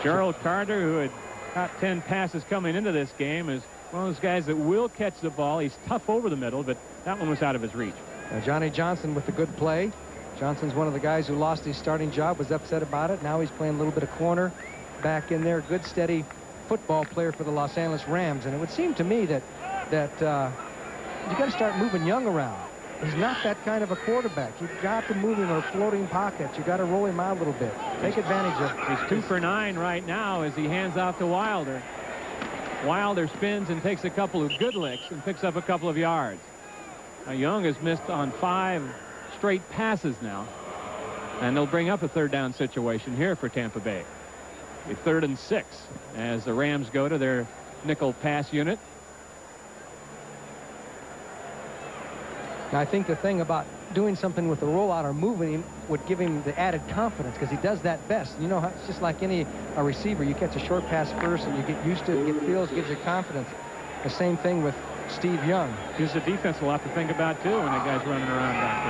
Gerald Carter, who had got 10 passes coming into this game, is one of those guys that will catch the ball. He's tough over the middle, but that one was out of his reach. Johnny Johnson with a good play. Johnson's one of the guys who lost his starting job, was upset about it. Now he's playing a little bit of corner back in there. Good, steady football player for the Los Angeles Rams. And it would seem to me that you got to start moving Young around. He's not that kind of a quarterback. You've got to move him or floating pockets. You got to roll him out a little bit. Take advantage of it. He's 2 for 9 right now as he hands off to Wilder. Wilder spins and takes a couple of good licks and picks up a couple of yards. Now Young has missed on 5 straight passes now, and they'll bring up a 3rd down situation here for Tampa Bay. A 3rd and 6 as the Rams go to their nickel pass unit. Now, I think the thing about doing something with the rollout or moving him would give him the added confidence because he does that best. You know, it's just like a receiver. You catch a short pass first and you get used to it, get feels, gives you confidence. The same thing with Steve Young. Gives the defense a lot to think about, too, when that guy's running around back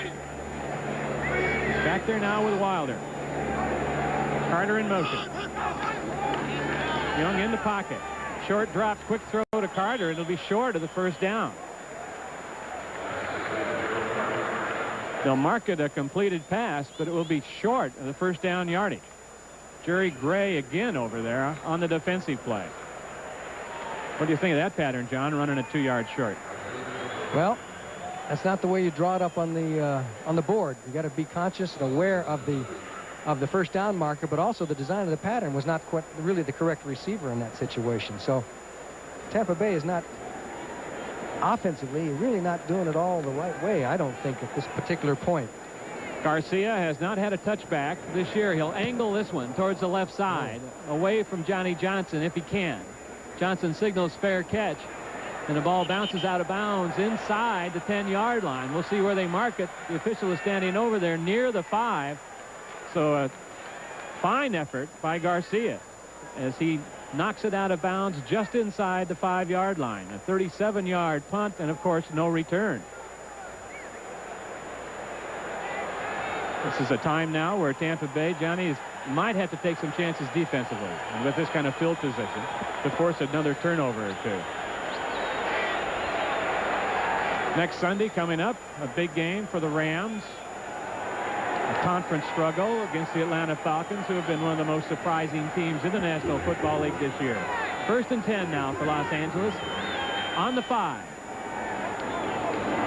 there. Back back there now with Wilder. Carter in motion. Young in the pocket. Short drop, quick throw to Carter. It'll be short of the first down. They'll mark it a completed pass, but it will be short of the first down yardage. Jerry Gray again over there on the defensive play. What do you think of that pattern, John, running a 2-yard short? Well, that's not the way you draw it up on the board. You got to be conscious and aware of the first down marker, but also the design of the pattern was not quite really the correct receiver in that situation. So Tampa Bay is not offensively really not doing it all the right way, I don't think, at this particular point. Garcia has not had a touchback this year. He'll angle this one towards the left side, away from Johnny Johnson if he can. Johnson signals fair catch, and the ball bounces out of bounds inside the 10-yard line. We'll see where they mark it. The official is standing over there near the 5. So a fine effort by Garcia as he knocks it out of bounds just inside the 5-yard line. A 37-yard punt, and of course no return. This is a time now where Tampa Bay, Johnny, might have to take some chances defensively, and with this kind of field position, to force another turnover or two. Next Sunday coming up, a big game for the Rams. A conference struggle against the Atlanta Falcons, who have been one of the most surprising teams in the National Football League this year. 1st and 10 now for Los Angeles. On the 5.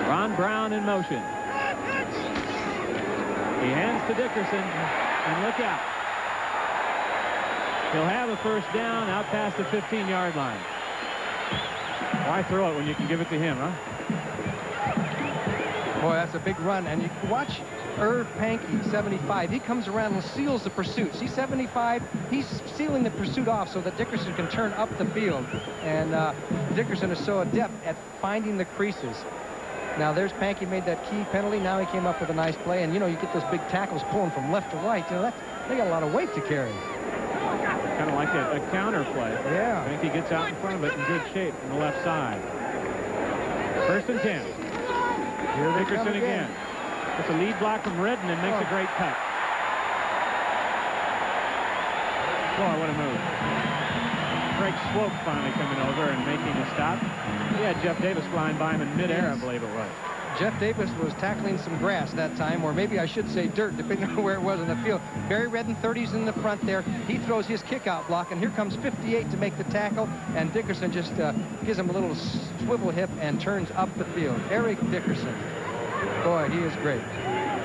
Ron Brown in motion. He hands to Dickerson, and look out. He'll have a first down out past the 15-yard line. Why throw it when you can give it to him, huh? Boy, that's a big run. And you watch Irv Pankey, 75. He comes around and seals the pursuit. See, 75, he's sealing the pursuit off so that Dickerson can turn up the field. And Dickerson is so adept at finding the creases. Now, there's Pankey made that key penalty. Now he came up with a nice play. And, you know, you get those big tackles pulling from left to right. You know, they got a lot of weight to carry. Kind of like a counter play. Yeah. Pankey gets out in front of it in good shape on the left side. 1st and 10. Here they Dickerson come again. It's a lead block from Redden and makes a great cut. Boy, what a move. Greg Swope finally coming over and making a stop. He had Jeff Davis flying by him in midair, I believe it was. Jeff Davis was tackling some grass that time, or maybe I should say dirt, depending on where it was in the field. Barry Redden, 30's in the front there. He throws his kick-out block, and here comes 58 to make the tackle, and Dickerson just gives him a little swivel hip and turns up the field. Eric Dickerson. Boy, he is great.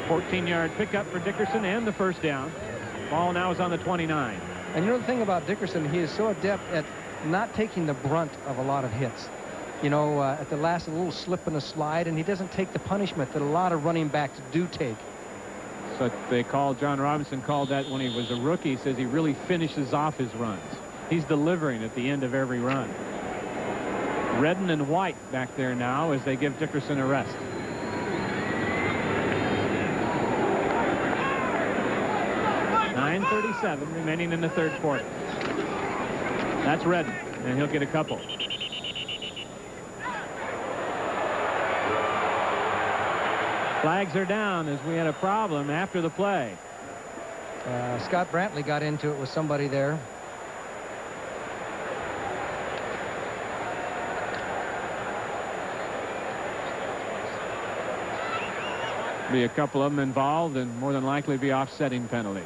14-yard pickup for Dickerson and the first down. Ball now is on the 29. And you know the thing about Dickerson, he is so adept at not taking the brunt of a lot of hits. You know, at the last, a little slip and a slide, and he doesn't take the punishment that a lot of running backs do take. So John Robinson called that when he was a rookie. He says he really finishes off his runs. He's delivering at the end of every run. Redden and White back there now as they give Dickerson a rest. .9:37 remaining in the 3rd quarter. That's Redden, and he'll get a couple. Flags are down as we had a problem after the play. Scott Brantley got into it with somebody there. Be a couple of them involved, and more than likely be offsetting penalty.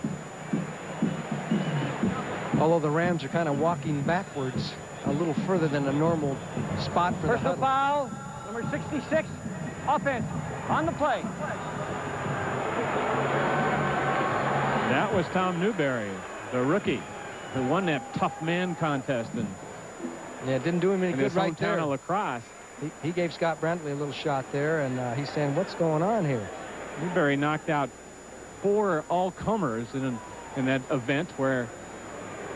Although the Rams are kind of walking backwards a little further than a normal spot for Personal the foul, number 66, offense, on the play. That was Tom Newberry, the rookie, who won that tough man contest. And yeah, it didn't do him any good right there. Of La Crosse. He gave Scott Brantley a little shot there, and he's saying, what's going on here? Newberry knocked out 4 all-comers in that event where...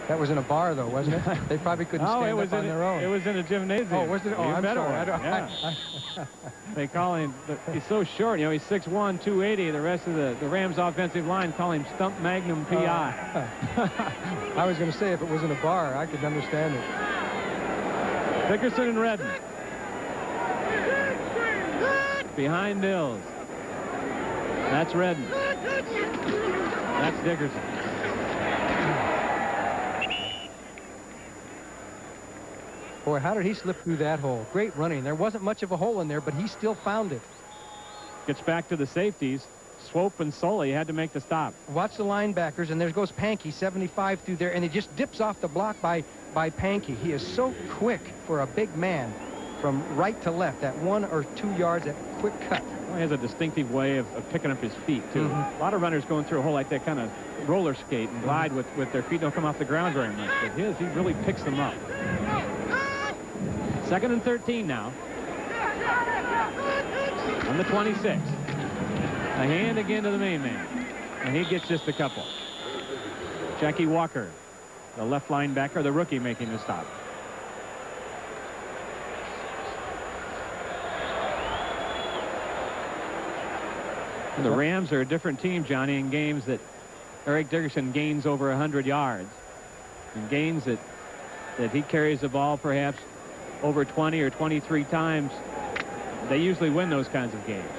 That was in a bar, though, wasn't it? They probably couldn't stand up on their own. It was in a gymnasium. Oh, was it? Oh, I'm sorry. They call him, he's so short, you know, he's 6'1", 280. The rest of the Rams offensive line call him Stump Magnum P.I. I was going to say, if it was in a bar, I could understand it. Dickerson and Redden. Behind Mills. That's Redden. That's Dickerson. Boy, how did he slip through that hole? Great running. There wasn't much of a hole in there, but he still found it. Gets back to the safeties. Swope and Sully had to make the stop. Watch the linebackers, and there goes Pankey, 75 through there, and he just dips off the block by Pankey. He is so quick for a big man from right to left, that 1 or 2 yards, that quick cut. Well, he has a distinctive way of picking up his feet, too. A lot of runners going through a hole like that kind of roller skate and glide with their feet. Don't come off the ground very much, but he really picks them up. 2nd and 13 now. On the 26. A hand again to the main man. And he gets just a couple. Jackie Walker, the left linebacker, the rookie, making the stop. And the Rams are a different team, Johnny, in games that Eric Dickerson gains over 100 yards. In games that he carries the ball perhaps over 20 or 23 times, they usually win those kinds of games.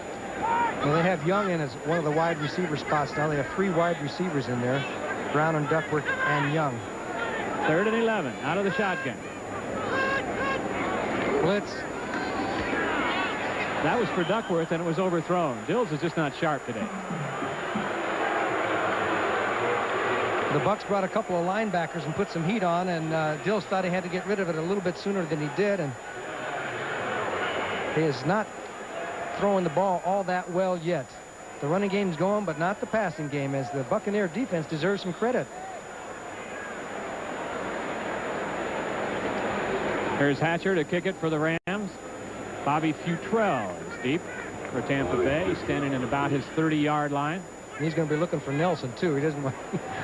Well, they have Young in as one of the wide receiver spots now. They have 3 wide receivers in there, Brown and Duckworth and Young. 3rd and 11 out of the shotgun. Blitz. That was for Duckworth, and it was overthrown. Dills is just not sharp today. The Bucs brought a couple of linebackers and put some heat on, and Dills thought he had to get rid of it a little bit sooner than he did, and he is not throwing the ball all that well yet. The running game's going, but not the passing game, as the Buccaneer defense deserves some credit. Here's Hatcher to kick it for the Rams. Bobby Futrell is deep for Tampa Bay. He's standing at about his 30-yard line. He's going to be looking for Nelson, too. He doesn't want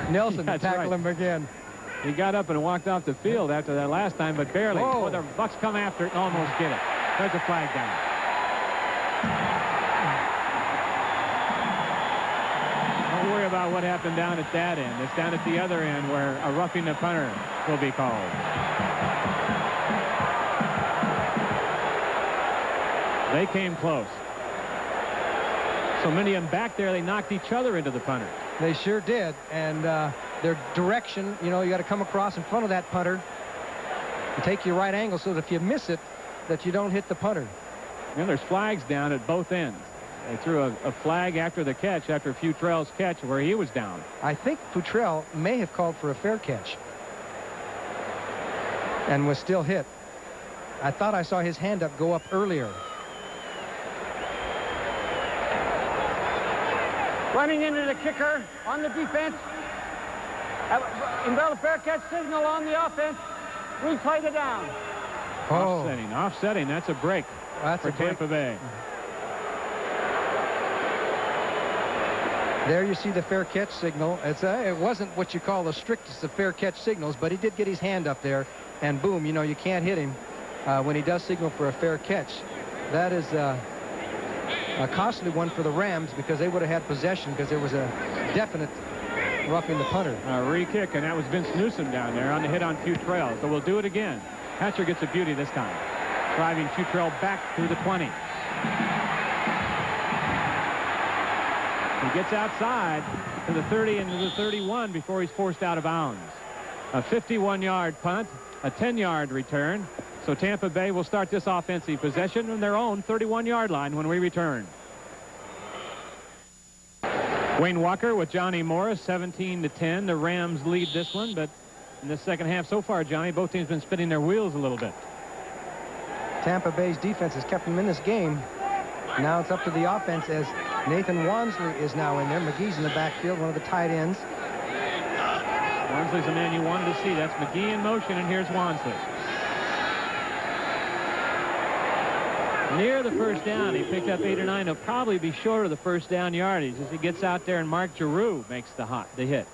Nelson to tackle him again. He got up and walked off the field after that last time, but barely. Oh, the Bucs come after it and almost get it. There's a flag down. Don't worry about what happened down at that end. It's down at the other end where a roughing the punter will be called. They came close. So many of them back there, they knocked each other into the punter. They sure did. And their direction, you know, you got to come across in front of that punter and take your right angle so that if you miss it, that you don't hit the punter. And there's flags down at both ends. They threw a flag after the catch, after Futrell's catch, where he was down. I think Futrell may have called for a fair catch and was still hit. I thought I saw his hand up go up earlier. Running into the kicker on the defense. Invalid fair catch signal on the offense. Replay it down. Oh. Offsetting. That's a break for Tampa Bay. There you see the fair catch signal. It wasn't what you call the strictest of fair catch signals, but he did get his hand up there, and boom, you know, you can't hit him when he does signal for a fair catch. That is a costly one for the Rams, because they would have had possession, because there was a definite roughing the punter. Re-kick, and that was Vince Newsom down there on the hit on Futrell. So we'll do it again. Hatcher gets a beauty this time, driving Futrell back through the 20. He gets outside to the 30 and to the 31 before he's forced out of bounds. A 51-yard punt, a 10-yard return. So Tampa Bay will start this offensive possession on their own 31-yard line when we return. Wayne Walker with Johnny Morris, 17-10. The Rams lead this one, but in the second half so far, Johnny, both teams been spinning their wheels a little bit. Tampa Bay's defense has kept them in this game. Now it's up to the offense, as Nathan Wansley is now in there. McGee's in the backfield, one of the tight ends. Wansley's the man you wanted to see. That's McGee in motion, and here's Wansley. Near the first down. He picked up 8 or 9. He'll probably be short of the first down yardage as he gets out there, and Mark Giroux makes the hit.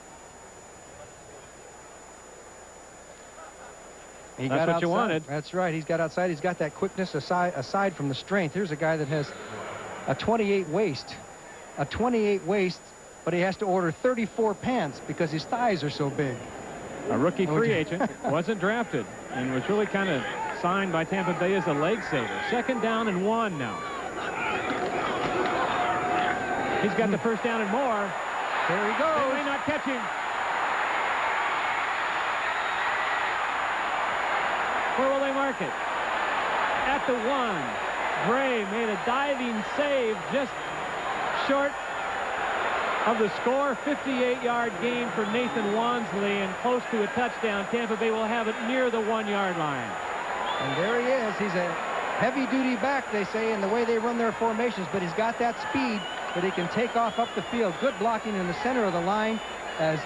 That's what you wanted. That's right. He's got outside. He's got that quickness aside from the strength. Here's a guy that has a 28 waist. A 28 waist, but he has to order 34 pants because his thighs are so big. A rookie free agent, wasn't drafted, and was really kind of signed by Tampa Bay as a leg saver. 2nd down and 1 now. He's got the first down and more. There he goes. They may not catch him. Where will they mark it? At the 1. Gray made a diving save just short of the score. 58-yard gain for Nathan Wansley and close to a touchdown. Tampa Bay will have it near the 1-yard line. And there he is. He's a heavy-duty back, they say, in the way they run their formations, but he's got that speed that he can take off up the field. Good blocking in the center of the line as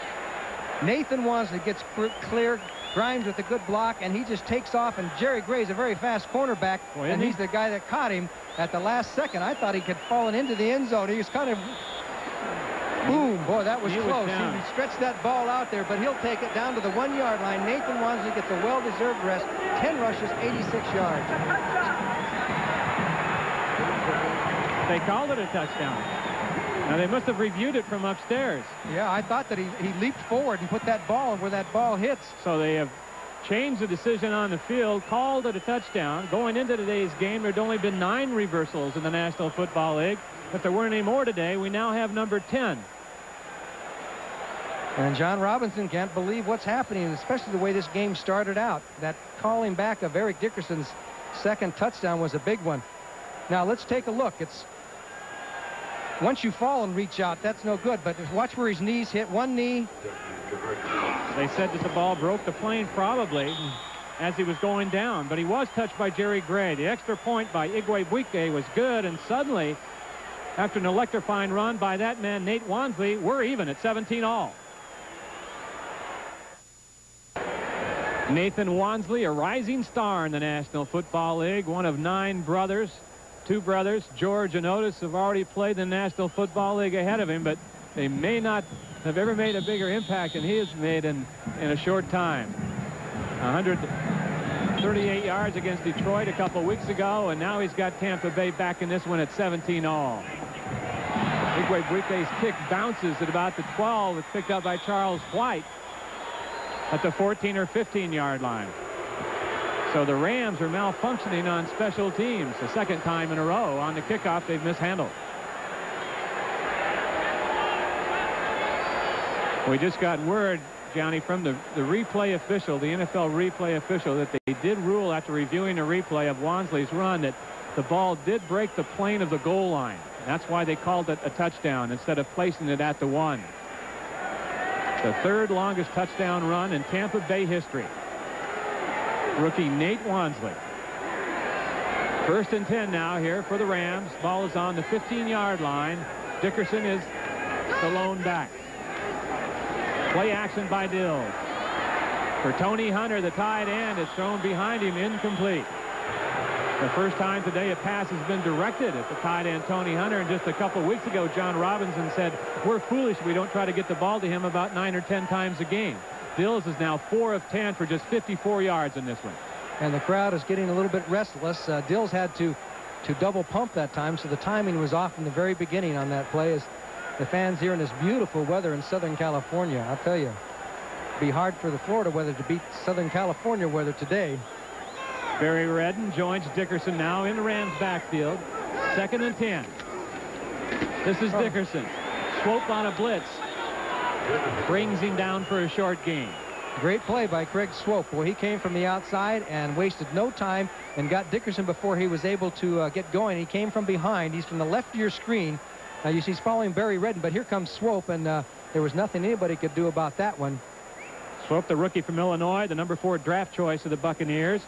Nathan Wansley gets clear. Grimes with a good block, and he just takes off, and Jerry Gray's a very fast cornerback, and he's the guy that caught him at the last second. I thought he had fallen into the end zone. He was kind of, boom, boy, that was close. He stretched that ball out there, but he'll take it down to the 1-yard line. Nathan Wansley gets a well-deserved rest. 10 rushes, 86 yards. They called it a touchdown. Now, they must have reviewed it from upstairs. Yeah, I thought that he leaped forward and put that ball where that ball hits. So they have changed the decision on the field, called it a touchdown. Going into today's game, there'd only been 9 reversals in the National Football League. If there weren't any more today, we now have number 10. And John Robinson can't believe what's happening, especially the way this game started out. That calling back of Eric Dickerson's second touchdown was a big one. Now, let's take a look. It's once you fall and reach out, that's no good, but watch where his knees hit. One knee. They said that the ball broke the plane probably as he was going down, but he was touched by Jerry Gray. The extra point by Igwe was good, and suddenly, after an electrifying run by that man, Nate Wansley, we're even at 17 all. Nathan Wansley, a rising star in the National Football League, one of 9 brothers. 2 brothers, George and Otis, have already played the National Football League ahead of him, but they may not have ever made a bigger impact than he has made in a short time. 138 yards against Detroit a couple weeks ago, and now he's got Tampa Bay back in this one at 17 all. Igwebuike's kick bounces at about the 12. It's picked up by Charles White at the 14 or 15-yard line. So the Rams are malfunctioning on special teams. The second time in a row on the kickoff they've mishandled. We just got word, Johnny, from the replay official, the NFL replay official, that they did rule after reviewing a replay of Wansley's run that the ball did break the plane of the goal line. That's why they called it a touchdown instead of placing it at the 1. The 3rd longest touchdown run in Tampa Bay history. Rookie Nate Wansley. 1st and 10 now here for the Rams. Ball is on the 15-yard line. Dickerson is the lone back. Play action by Dills. For Tony Hunter, the tight end, is thrown behind him, incomplete. The first time today a pass has been directed at the tight end, Tony Hunter. And just a couple weeks ago, John Robinson said, we're foolish we don't try to get the ball to him about 9 or 10 times a game. Dills is now 4 of 10 for just 54 yards in this one. And the crowd is getting a little bit restless. Dills had to double pump that time, so the timing was off from the very beginning on that play. As the fans here in this beautiful weather in Southern California, I'll tell you, it'd be hard for the Florida weather to beat Southern California weather today. Barry Redden joins Dickerson now in the Rams backfield. 2nd and 10. This is Dickerson. Swope on a blitz. Brings him down for a short gain. Great play by Craig Swope. Well, he came from the outside and wasted no time and got Dickerson before he was able to get going. He came from behind. He's from the left of your screen. Now you see he's following Barry Redden, but here comes Swope, and there was nothing anybody could do about that one. Swope, the rookie from Illinois, the number 4 draft choice of the Buccaneers.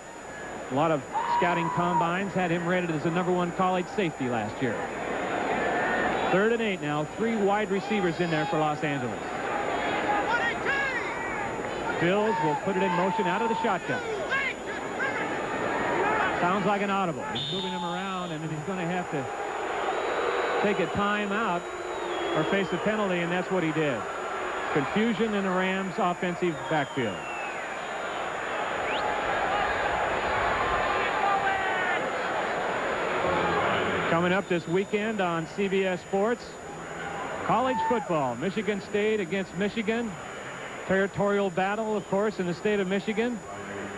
A lot of scouting combines had him rated as the number 1 college safety last year. 3rd and 8 now. 3 wide receivers in there for Los Angeles. Dills will put it in motion out of the shotgun. Sounds like an audible. He's moving him around, and he's going to have to take a timeout or face a penalty, and that's what he did. Confusion in the Rams' offensive backfield. Coming up this weekend on CBS Sports, college football. Michigan State against Michigan. Territorial battle, of course, in the state of Michigan.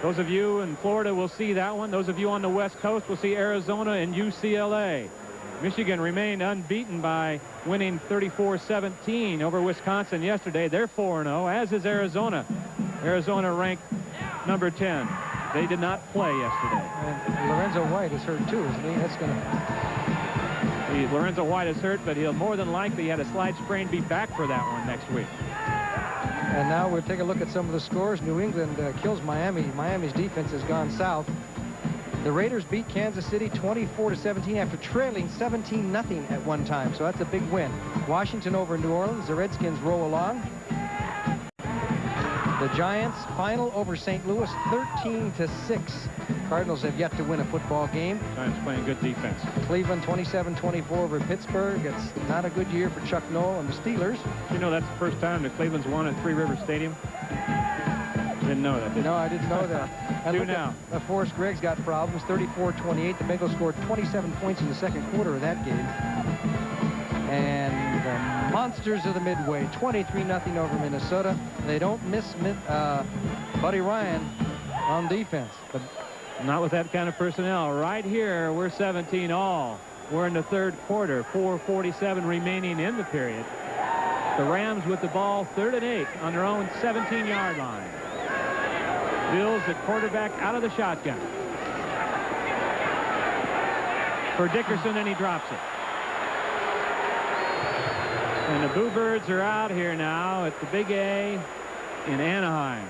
Those of you in Florida will see that one. Those of you on the West Coast will see Arizona and UCLA. Michigan remained unbeaten by winning 34-17 over Wisconsin yesterday. They're 4-0, as is Arizona. Arizona ranked number 10. They did not play yesterday. And Lorenzo White is hurt too, isn't he? That's going to... Lorenzo White is hurt, but he'll more than likely had a slide sprain be back for that one next week. And now we'll take a look at some of the scores. New England kills Miami. Miami's defense has gone south. The Raiders beat Kansas City 24-17 after trailing 17-0 at one time. So that's a big win. Washington over New Orleans. The Redskins roll along. The Giants final over St. Louis 13-6. Cardinals have yet to win a football game. Giants playing good defense. Cleveland 27-24 over Pittsburgh. It's not a good year for Chuck Noll and the Steelers. You know that's the first time that Cleveland's won at Three River Stadium? Didn't know that, did you? No, I didn't know that. And Do now. Forrest Gregg's got problems. 34-28. The Bengals scored 27 points in the second quarter of that game. And the Monsters of the Midway, 23-0 over Minnesota. They don't miss Buddy Ryan on defense. But not with that kind of personnel. Right here, we're 17 all. We're in the third quarter. 4:47 remaining in the period. The Rams with the ball, 3rd and 8 on their own 17-yard line. Bills at quarterback out of the shotgun. For Dickerson, and he drops it. And the Boo Birds are out here now at the Big A in Anaheim.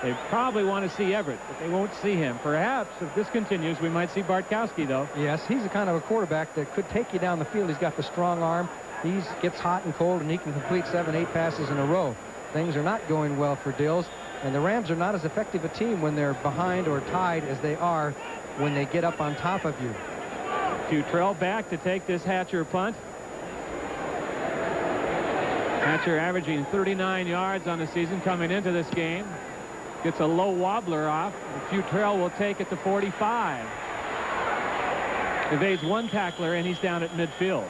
They probably want to see Everett, but they won't see him. Perhaps, if this continues, we might see Bartkowski, though. Yes, he's the kind of a quarterback that could take you down the field. He's got the strong arm. He gets hot and cold, and he can complete 7, 8 passes in a row. Things are not going well for Dills, and the Rams are not as effective a team when they're behind or tied as they are when they get up on top of you. Futrell back to take this Hatcher punt. Hatcher averaging 39 yards on the season coming into this game. Gets a low wobbler off. Futrell will take it to 45. Evades one tackler, and he's down at midfield.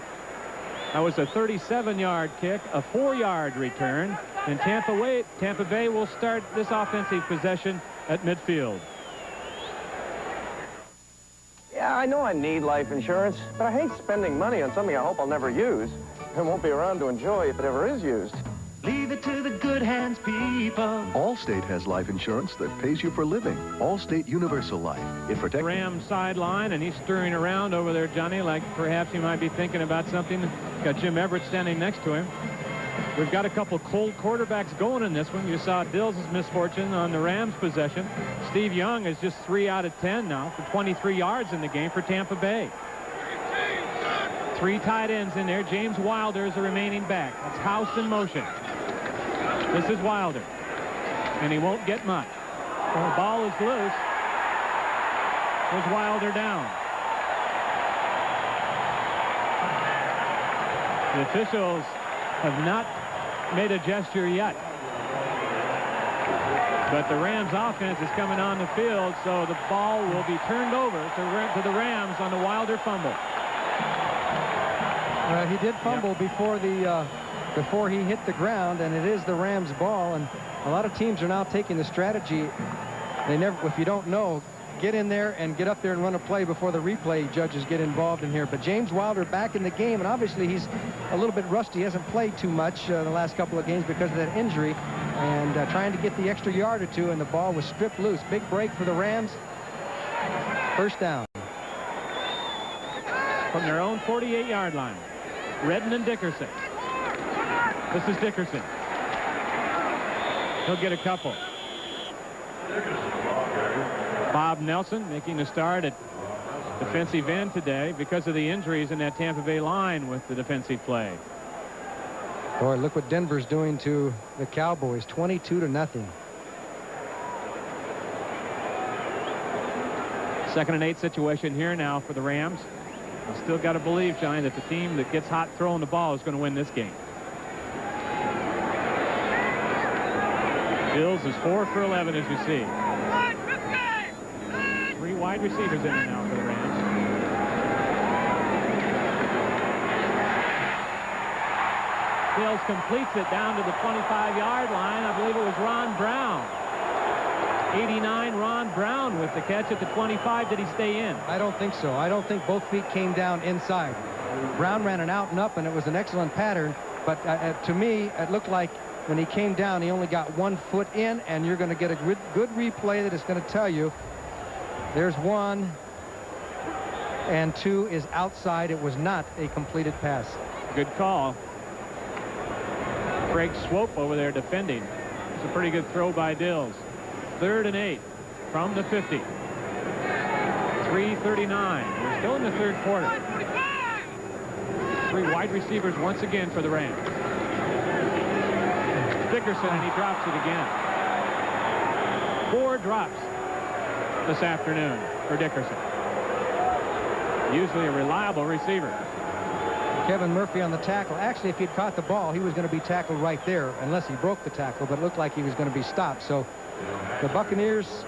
That was a 37-yard kick, a 4-yard return, and Tampa Bay will start this offensive possession at midfield. Yeah, I know I need life insurance, but I hate spending money on something I hope I'll never use and won't be around to enjoy if it ever is used. Leave it to the good hands, people. Allstate has life insurance that pays you for living. Allstate Universal Life. It protects... Ram sideline, and he's stirring around over there, Johnny, like perhaps he might be thinking about something. Got Jim Everett standing next to him. We've got a couple cold quarterbacks going in this one. You saw Dills' misfortune on the Rams possession. Steve Young is just 3 out of 10 now for 23 yards in the game for Tampa Bay. 3 tight ends in there. James Wilder is the remaining back. That's House in motion. This is Wilder, and he won't get much. The ball is loose. There's Wilder down. The officials have not made a gesture yet. But the Rams offense is coming on the field, so the ball will be turned over to the Rams on the Wilder fumble. He did fumble before he hit the ground, and it is the Rams' ball. And a lot of teams are now taking the strategy. If you don't know, get in there and get up there and run a play before the replay judges get involved in here. But James Wilder back in the game, and obviously he's a little bit rusty. He hasn't played too much the last couple of games because of that injury, and trying to get the extra yard or two, and the ball was stripped loose. Big break for the Rams. First down. From their own 48-yard line. Redden and Dickerson. This is Dickerson. He'll get a couple. Bob Nelson making a start at defensive end today because of the injuries in that Tampa Bay line with the defensive play. Boy, look what Denver's doing to the Cowboys, 22-0. 2nd and 8 situation here now for the Rams. You still got to believe, Johnny, that the team that gets hot throwing the ball is going to win this game. Bills is 4 for 11, as you see. 3 wide receivers in there now for the Rams. Bills completes it down to the 25-yard line. I believe it was Ron Brown. 89, Ron Brown with the catch at the 25. Did he stay in? I don't think so. I don't think both feet came down inside. Brown ran an out and up, and it was an excellent pattern. But to me, it looked like when he came down, he only got 1 foot in, and you're going to get a good replay that is going to tell you there's 1, and 2 is outside. It was not a completed pass. Good call. Craig Swope over there defending. It's a pretty good throw by Dills. 3rd and 8 from the 50. 3:39. We're still in the 3rd quarter. 3 wide receivers once again for the Rams. Dickerson, and he drops it again. 4 drops this afternoon for Dickerson. Usually a reliable receiver. Kevin Murphy on the tackle. Actually, if he'd caught the ball, he was going to be tackled right there, unless he broke the tackle, but it looked like he was going to be stopped. So the Buccaneers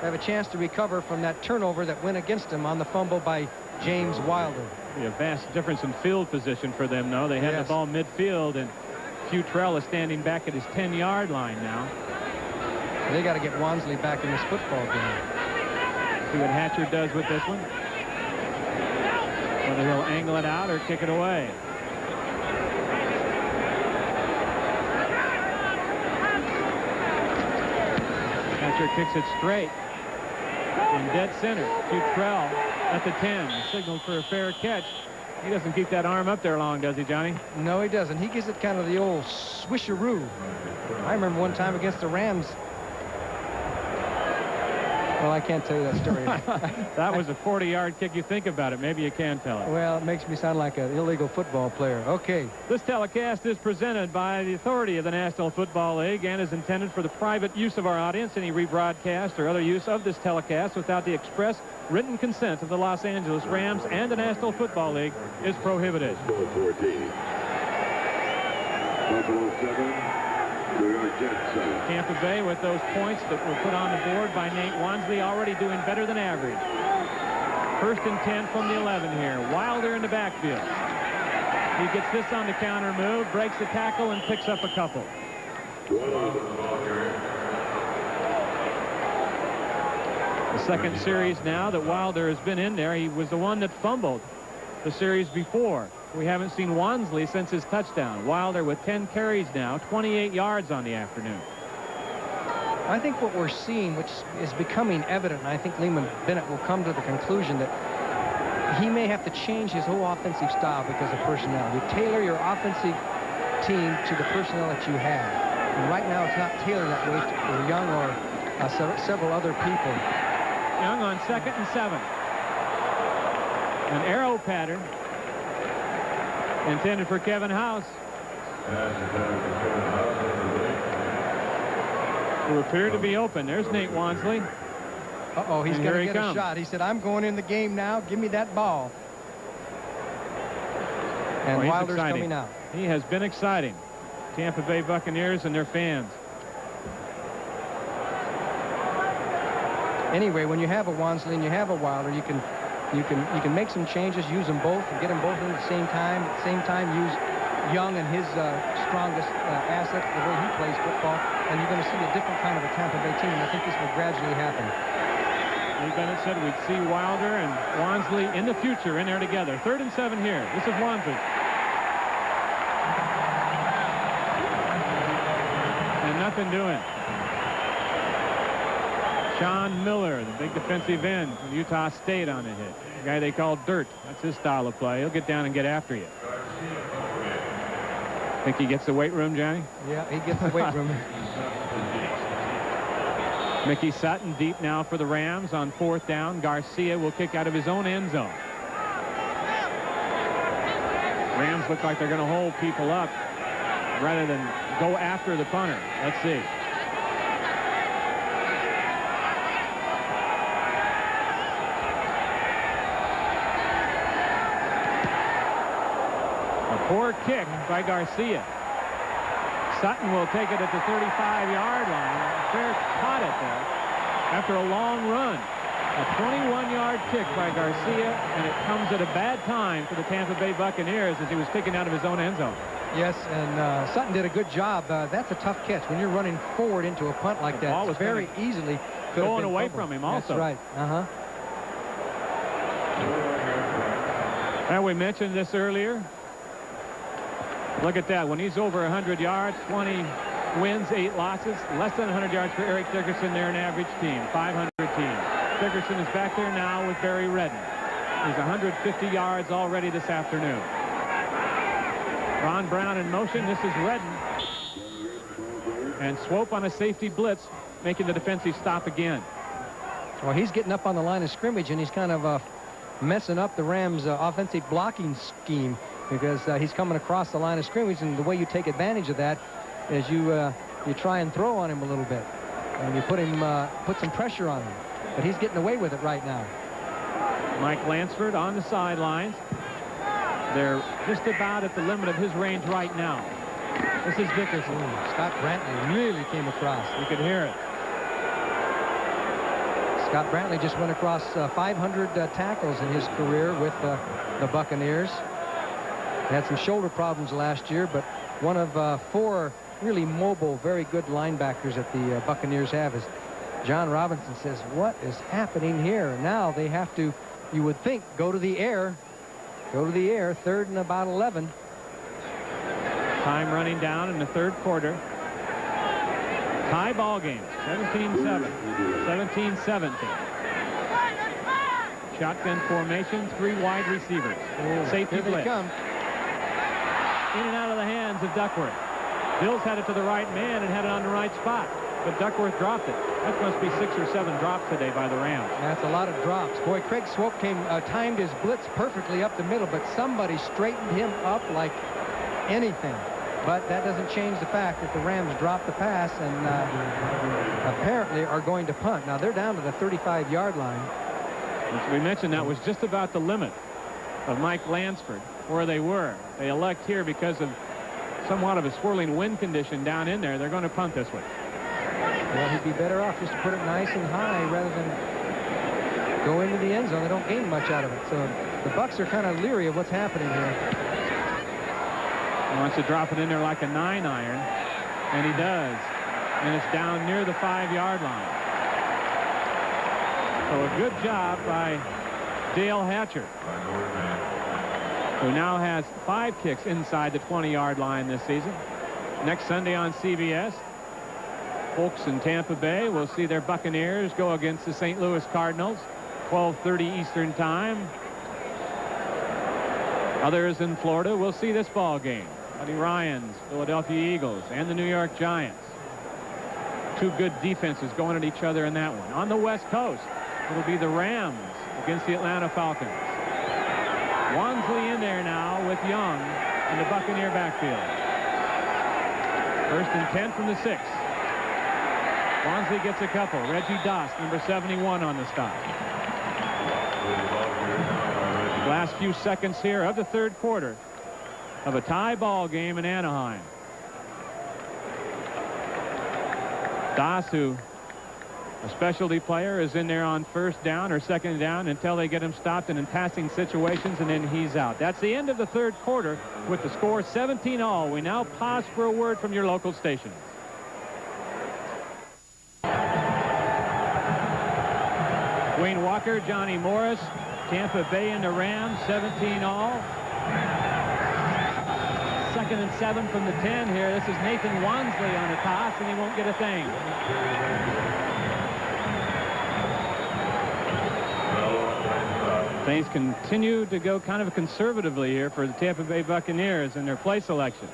have a chance to recover from that turnover that went against them on the fumble by James Wilder. A vast difference in field position for them, though. They had the ball midfield, and Futrell is standing back at his 10-yard line now. They got to get Wansley back in this football game. See what Hatcher does with this one. Whether he'll angle it out or kick it away. Hatcher kicks it straight in dead center. Futrell at the 10, signaled for a fair catch. He doesn't keep that arm up there long, does he, Johnny? No, he doesn't. He gives it kind of the old swisheroo. I remember one time against the Rams. Well, I can't tell you that story. That was a 40-yard kick. You think about it. Maybe you can tell it. Well, it makes me sound like an illegal football player. Okay. This telecast is presented by the authority of the National Football League and is intended for the private use of our audience. Any rebroadcast or other use of this telecast without the express written consent of the Los Angeles Rams and the National Football League is prohibited. Buffalo 7. Tampa Bay with those points that were put on the board by Nate Wansley, already doing better than average. 1st and 10 from the 11 here. Wilder in the backfield. He gets this on the counter move, breaks the tackle, and picks up a couple. The second series now that Wilder has been in there. He was the one that fumbled the series before. We haven't seen Wansley since his touchdown. Wilder with 10 carries now, 28 yards on the afternoon. I think what we're seeing, which is becoming evident, and I think Lehman Bennett will come to the conclusion that he may have to change his whole offensive style because of personnel. You tailor your offensive team to the personnel that you have. And right now it's not tailored that way for Young or several other people. Young on 2nd and 7. An arrow pattern intended for Kevin House. Who appeared to be open. There's Nate Wansley. Uh-oh, he's going to get a shot. He said, I'm going in the game now. Give me that ball. And Wilder's coming out. He has been exciting. Tampa Bay Buccaneers and their fans. Anyway, when you have a Wansley and you have a Wilder, you can make some changes, use them both, and get them both in at the same time. At the same time, use Young and his strongest asset, the way he plays football, and you're going to see a different kind of a Tampa Bay team. And I think this will gradually happen. Lee Bennett said we'd see Wilder and Wansley in the future in there together. 3rd and 7 here. This is Wansley. And nothing doing. Sean Miller, the big defensive end from Utah State on the hit. The guy they call Dirt. That's his style of play. He'll get down and get after you. Think he gets the weight room, Johnny? Yeah, he gets the weight room. Mickey Sutton deep now for the Rams on 4th down. Garcia will kick out of his own end zone. Rams look like they're going to hold people up rather than go after the punter. Let's see. Poor kick by Garcia. Sutton will take it at the 35-yard line. Fair caught it there after a long run. A 21-yard kick by Garcia, and it comes at a bad time for the Tampa Bay Buccaneers as he was kicking out of his own end zone. Yes, and Sutton did a good job. That's a tough catch. When you're running forward into a punt like that, ball was very easily going away from him also. That's right. Well, we mentioned this earlier. Look at that. When he's over 100 yards, 20 wins, 8 losses. Less than 100 yards for Eric Dickerson. They're an average team, 500 team. Dickerson is back there now with Barry Redden. He's 150 yards already this afternoon. Ron Brown in motion. This is Redden. And Swope on a safety blitz, making the defensive stop again. Well, he's getting up on the line of scrimmage, and he's kind of messing up the Rams' offensive blocking scheme, because he's coming across the line of scrimmage, and the way you take advantage of that is you try and throw on him a little bit, and you put some pressure on him. But he's getting away with it right now. Mike Lansford on the sidelines. They're just about at the limit of his range right now. This is Dickerson. Scott Brantley really came across. You could hear it. Scott Brantley just went across 500 tackles in his career with the Buccaneers. He had some shoulder problems last year, but one of 4 really mobile, very good linebackers that the Buccaneers have. Is John Robinson says, what is happening here? Now they have to, you would think, go to the air. Go to the air, 3rd and about 11. Time running down in the 3rd quarter. Tie ball game, 17-7, 17-17. Shotgun formation, 3 wide receivers. Safety blitz. Come. In and out of the hands of Duckworth. Bills had it to the right man and had it on the right spot, but Duckworth dropped it. That must be 6 or 7 drops today by the Rams. That's a lot of drops. Boy, Craig Swope timed his blitz perfectly up the middle, but somebody straightened him up like anything. But that doesn't change the fact that the Rams dropped the pass and apparently are going to punt. Now they're down to the 35-yard line. As we mentioned, that was just about the limit of Mike Lansford where they were. They elect here because of somewhat of a swirling wind condition down in there. They're going to punt this way. Well, he'd be better off just to put it nice and high rather than go into the end zone. They don't gain much out of it. So the Bucs are kind of leery of what's happening here. He wants to drop it in there like a 9-iron, and he does. And it's down near the 5-yard line. So a good job by Dale Hatcher, who now has 5 kicks inside the 20-yard line this season. Next Sunday on CBS, folks in Tampa Bay will see their Buccaneers go against the St. Louis Cardinals, 12:30 Eastern Time. Others in Florida will see this ball game. Buddy Ryan's Philadelphia Eagles and the New York Giants. 2 good defenses going at each other in that one. On the West Coast, it'll be the Rams against the Atlanta Falcons. Wansley in there now with Young in the Buccaneer backfield. 1st and 10 from the 6. Wansley gets a couple. Reggie Doss, number 71, on the stop. Last few seconds here of the 3rd quarter of a tie ball game in Anaheim. Doss, who a specialty player, is in there on 1st down or 2nd down until they get him stopped and in passing situations, and then he's out. That's the end of the 3rd quarter with the score 17-all. We now pause for a word from your local station. Wayne Walker, Johnny Morris, Tampa Bay and the Rams, 17-all. 2nd and 7 from the 10 here. This is Nathan Wansley on the toss, and he won't get a thing. Things continue to go kind of conservatively here for the Tampa Bay Buccaneers in their play selection.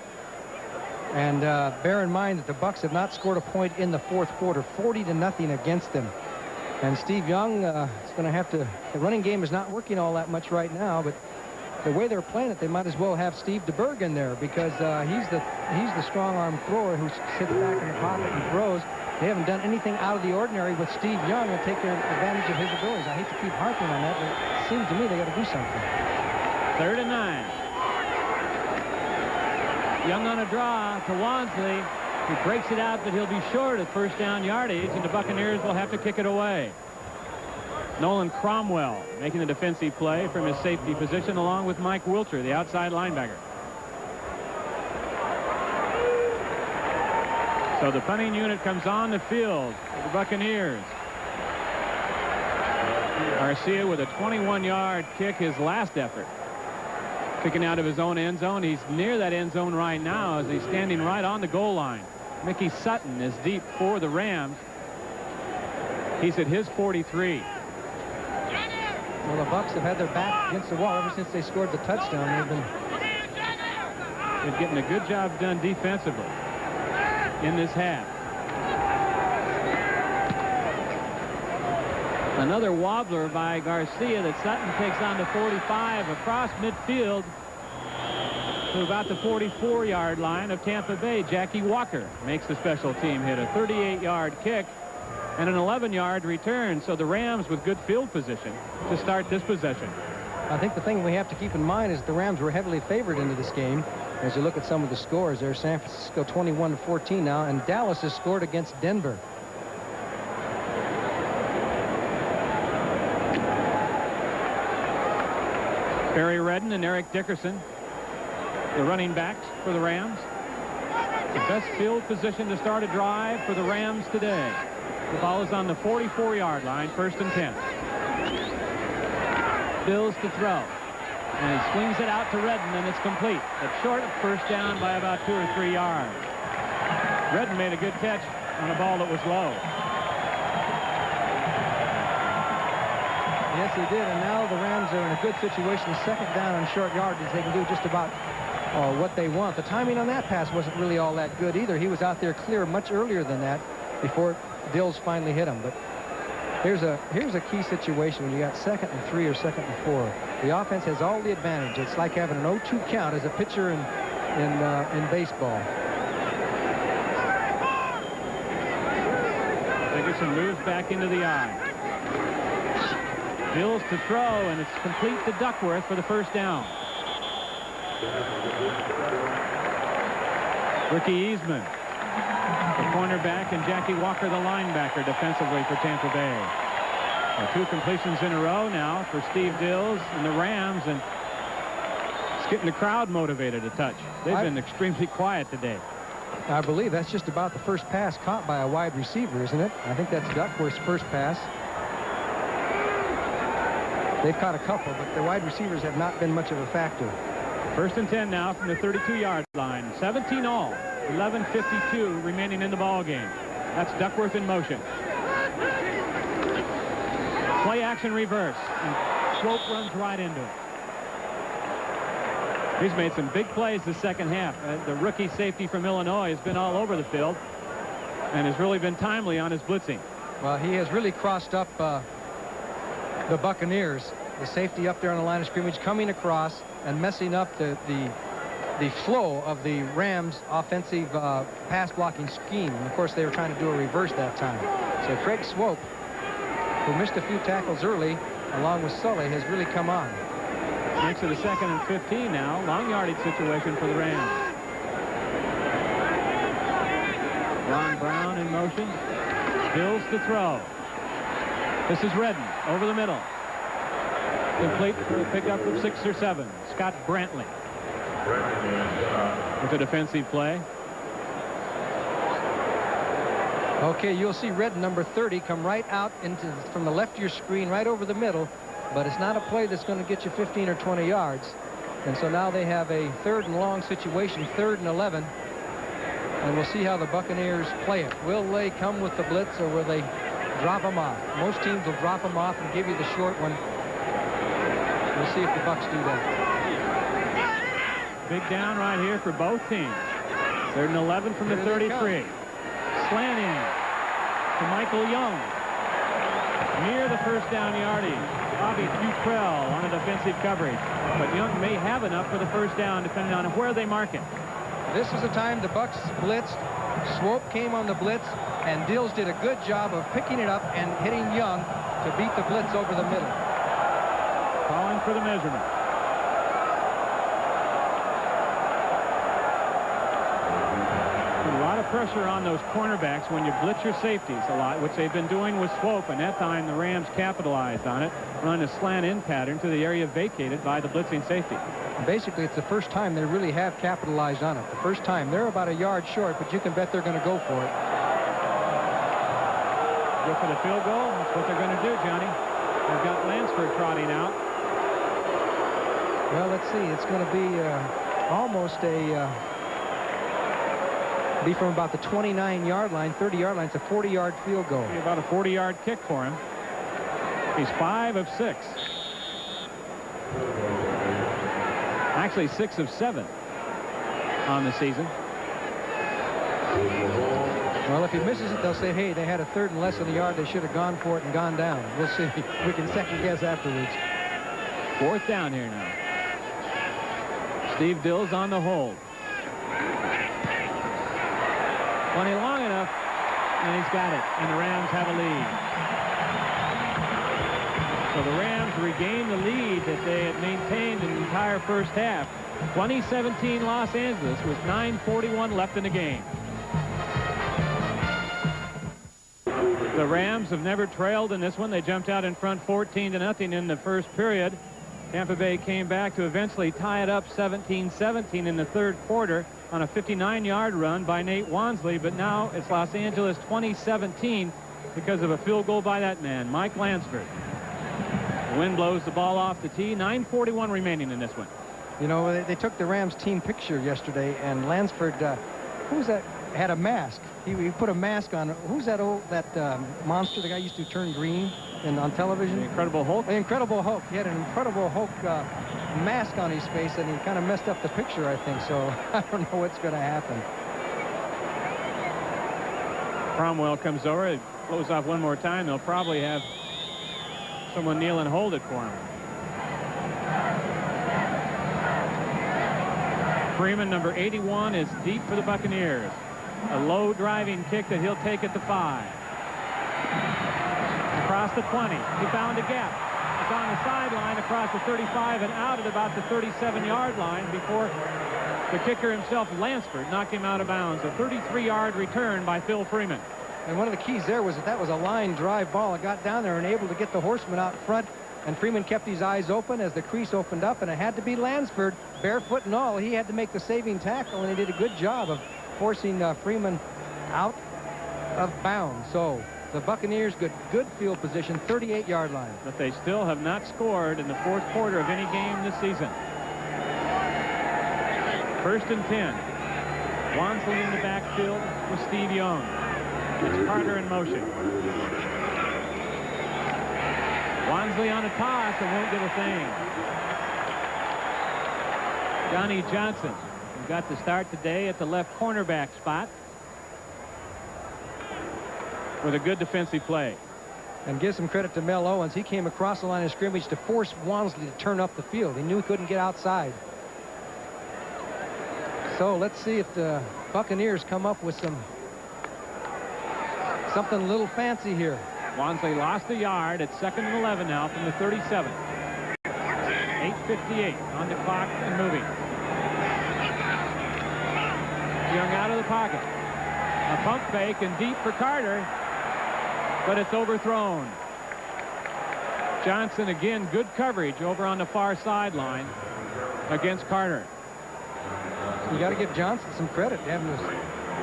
And bear in mind that the Bucs have not scored a point in the 4th quarter, 40-0 against them. And Steve Young is going to have to, the running game is not working all that much right now, but the way they're playing it, they might as well have Steve DeBerg in there, because he's the strong arm thrower who sits back in the pocket and throws. They haven't done anything out of the ordinary with Steve Young and take advantage of his abilities. I hate to keep harping on that, but it seems to me they got to do something. 3rd and 9. Young on a draw to Wansley. He breaks it out, but he'll be short at 1st down yardage, and the Buccaneers will have to kick it away. Nolan Cromwell making the defensive play from his safety position, along with Mike Wilcher, the outside linebacker. So the punting unit comes on the field for the Buccaneers. Garcia with a 21-yard kick, his last effort. Kicking out of his own end zone. He's near that end zone right now as he's standing right on the goal line. Mickey Sutton is deep for the Rams. He's at his 43. Well, the Bucs have had their back against the wall ever since they scored the touchdown. They've been getting a good job done defensively in this half. Another wobbler by Garcia that Sutton takes on the 45 across midfield to about the 44-yard line of Tampa Bay. Jackie Walker makes the special team hit, a 38-yard kick and an 11-yard return. So the Rams with good field position to start this possession. I think the thing we have to keep in mind is the Rams were heavily favored into this game. As you look at some of the scores, there's San Francisco 21-14 now, and Dallas has scored against Denver. Barry Redden and Eric Dickerson, the running backs for the Rams. The best field position to start a drive for the Rams today. The ball is on the 44-yard line, 1st and 10. Bills to throw. And he swings it out to Redden, and it's complete. But short of first down by about 2 or 3 yards. Redden made a good catch on a ball that was low. Yes, he did, and now the Rams are in a good situation. 2nd down on short yardage. They can do just about what they want. The timing on that pass wasn't really all that good either. He was out there clear much earlier than that before Dills finally hit him. But here's a key situation when you got 2nd and 3 or 2nd and 4. The offense has all the advantage. It's like having an 0-2 count as a pitcher in baseball. Dickerson moves back into the eye. Bills to throw, and it's complete to Duckworth for the 1st down. Ricky Eastman, the cornerback, and Jackie Walker, the linebacker, defensively for Tampa Bay. 2 completions in a row now for Steve Dills and the Rams, and it's getting the crowd motivated a touch. They've been extremely quiet today. I believe that's just about the first pass caught by a wide receiver, isn't it? I think that's Duckworth's first pass. They've caught a couple, but the wide receivers have not been much of a factor. 1st and 10 now from the 32-yard line. 17 all. 11:52 remaining in the ball game. That's Duckworth in motion. Play action reverse, and Swope runs right into it. He's made some big plays the 2nd half. The rookie safety from Illinois has been all over the field and has really been timely on his blitzing. Well, he has really crossed up the Buccaneers. The safety up there on the line of scrimmage coming across and messing up the flow of the Rams' offensive pass blocking scheme. And of course, they were trying to do a reverse that time. So Craig Swope, who missed a few tackles early, along with Sully, has really come on. Makes it a 2nd and 15 now. Long yardage situation for the Rams. Ron Brown in motion. Bills to throw. This is Redden over the middle. Complete for a pickup of 6 or 7. Scott Brantley with a defensive play. Okay, you'll see Redden, number 30, come right out from the left of your screen, right over the middle. But it's not a play that's going to get you 15 or 20 yards. And so now they have a 3rd and long situation, 3rd and 11. And we'll see how the Buccaneers play it. Will they come with the blitz, or will they drop them off? Most teams will drop them off and give you the short one. We'll see if the Bucs do that. Big down right here for both teams. 3rd and 11 from the 33. Slant in to Michael Young. Near the 1st down yardage. Bobby Duprell on a defensive coverage. But Young may have enough for the 1st down depending on where they mark it. This is the time the Bucs blitzed. Swope came on the blitz, and Dills did a good job of picking it up and hitting Young to beat the blitz over the middle. Calling for the measurement. A lot of pressure on those cornerbacks when you blitz your safeties a lot, which they've been doing with Swope, and that time the Rams capitalized on it, run a slant-in pattern to the area vacated by the blitzing safety. Basically, it's the first time they really have capitalized on it. The first time. They're about a yard short, but you can bet they're going to go for it. Go for the field goal. That's what they're going to do, Johnny. They've got Lansford trotting out. Well, let's see. It's going to be almost be from about the 29-yard line, 30-yard line. It's a 40-yard field goal. Be about a 40-yard kick for him. He's 5 of 6. Actually 6 of 7 on the season. Well, if he misses it, they'll say, hey, they had a 3rd and less than a yard. They should have gone for it and gone down. We'll see. We can second guess afterwards. 4th down here now. Steve Dills on the hold. Plenty long enough, and he's got it. And the Rams have a lead. So the Rams regain the lead that they had maintained in the entire first half. 2017 Los Angeles with 9:41 left in the game. The Rams have never trailed in this one. They jumped out in front 14-0 in the first period. Tampa Bay came back to eventually tie it up 17-17 in the 3rd quarter on a 59-yard run by Nate Wansley. But now it's Los Angeles 2017 because of a field goal by that man, Mike Lansford. The wind blows the ball off the tee. 9:41 remaining in this one. You know, they took the Rams team picture yesterday, and Lansford, who's that, had a mask. He put a mask on. Who's that monster the guy used to turn green on television? The Incredible Hulk? The Incredible Hulk. He had an Incredible Hulk mask on his face, and he kind of messed up the picture, I think. So I don't know what's going to happen. Cromwell comes over. It blows off one more time. They'll probably have someone kneel and hold it for him. Freeman, number 81, is deep for the Buccaneers. A low driving kick that he'll take at the 5. Across the 20. He found a gap. It's on the sideline across the 35 and out at about the 37-yard line before the kicker himself, Lansford, knocked him out of bounds. A 33-yard return by Phil Freeman. And one of the keys there was that was a line drive ball. It got down there and able to get the horseman out front. And Freeman kept his eyes open as the crease opened up, and it had to be Lansford, barefoot and all. He had to make the saving tackle, and he did a good job of forcing Freeman out of bounds. So the Buccaneers good field position, 38-yard line. But they still have not scored in the 4th quarter of any game this season. 1st and 10. Wansley in the backfield with Steve Young. It's Carter in motion. Wansley on a toss and won't get a thing. Johnny Johnson, who got the start today at the left cornerback spot with a good defensive play. And give some credit to Mel Owens. He came across the line of scrimmage to force Wansley to turn up the field. He knew he couldn't get outside. So let's see if the Buccaneers come up with something a little fancy here. Wansley lost a yard at 2nd and 11 now from the 37. 8:58 on the clock and moving. Young out of the pocket. A pump fake and deep for Carter, but it's overthrown. Johnson again, good coverage over on the far sideline against Carter. You got to give Johnson some credit, having to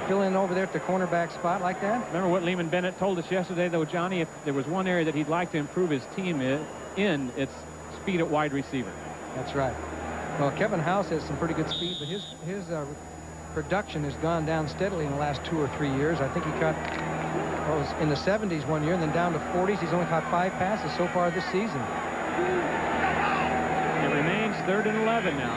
fill in over there at the cornerback spot like that. Remember what Lehman Bennett told us yesterday, though, Johnny, if there was one area that he'd like to improve his team in, it's speed at wide receiver. That's right. Well, Kevin House has some pretty good speed, but his production has gone down steadily in the last 2 or 3 years. I think he caught in the 70s one year and then down to 40s. He's only caught 5 passes so far this season. It remains 3rd and 11 now.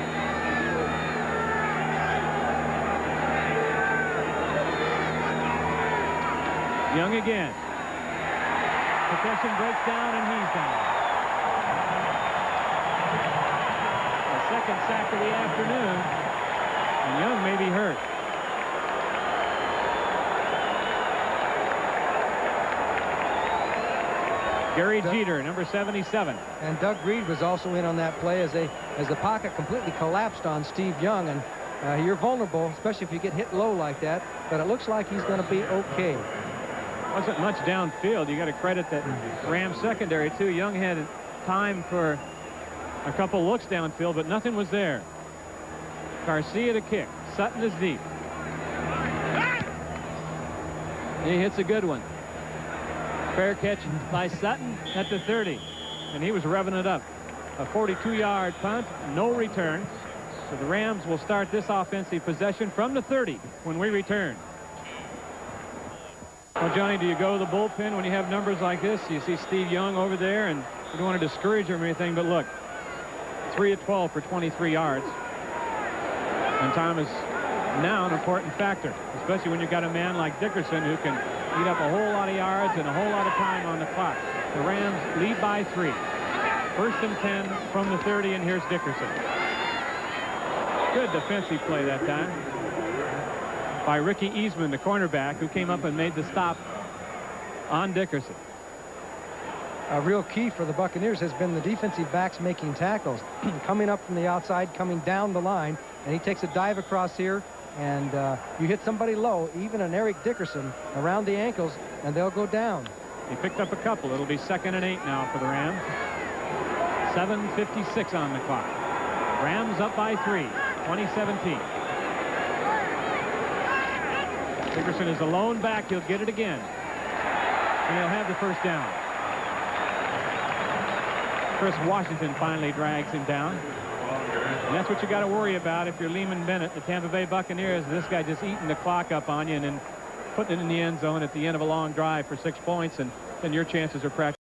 Young again. Protection breaks down and he's down. The 2nd sack of the afternoon. And Young may be hurt. Gary Jeter, number 77. And Doug Reed was also in on that play as the pocket completely collapsed on Steve Young. And you're vulnerable, especially if you get hit low like that. But it looks like he's going to be okay. Wasn't much downfield. You got to credit that Rams secondary too. Young had time for a couple looks downfield, but nothing was there. Garcia to kick. Sutton is deep. He hits a good one. Fair catch by Sutton at the 30, and he was revving it up. A 42-yard punt, no returns. So the Rams will start this offensive possession from the 30 when we return. Well, Johnny, do you go to the bullpen when you have numbers like this? You see Steve Young over there, and you don't want to discourage him or anything, but look, 3 of 12 for 23 yards. And time is now an important factor, especially when you've got a man like Dickerson who can eat up a whole lot of yards and a whole lot of time on the clock. The Rams lead by 3. 1st and 10 from the 30, and here's Dickerson. Good defensive play that time by Ricky Eastman, the cornerback, who came up and made the stop on Dickerson. A real key for the Buccaneers has been the defensive backs making tackles, coming up from the outside, coming down the line, and he takes a dive across here, and you hit somebody low, even an Eric Dickerson, around the ankles, and they'll go down. He picked up a couple. It'll be 2nd and 8 now for the Rams. 7:56 on the clock. Rams up by 3, 2017. Dickerson is a lone back. He'll get it again, and he'll have the 1st down. Chris Washington finally drags him down. And that's what you got to worry about if you're Lehman Bennett, the Tampa Bay Buccaneers. This guy just eating the clock up on you and then putting it in the end zone at the end of a long drive for 6 points, and then your chances are practically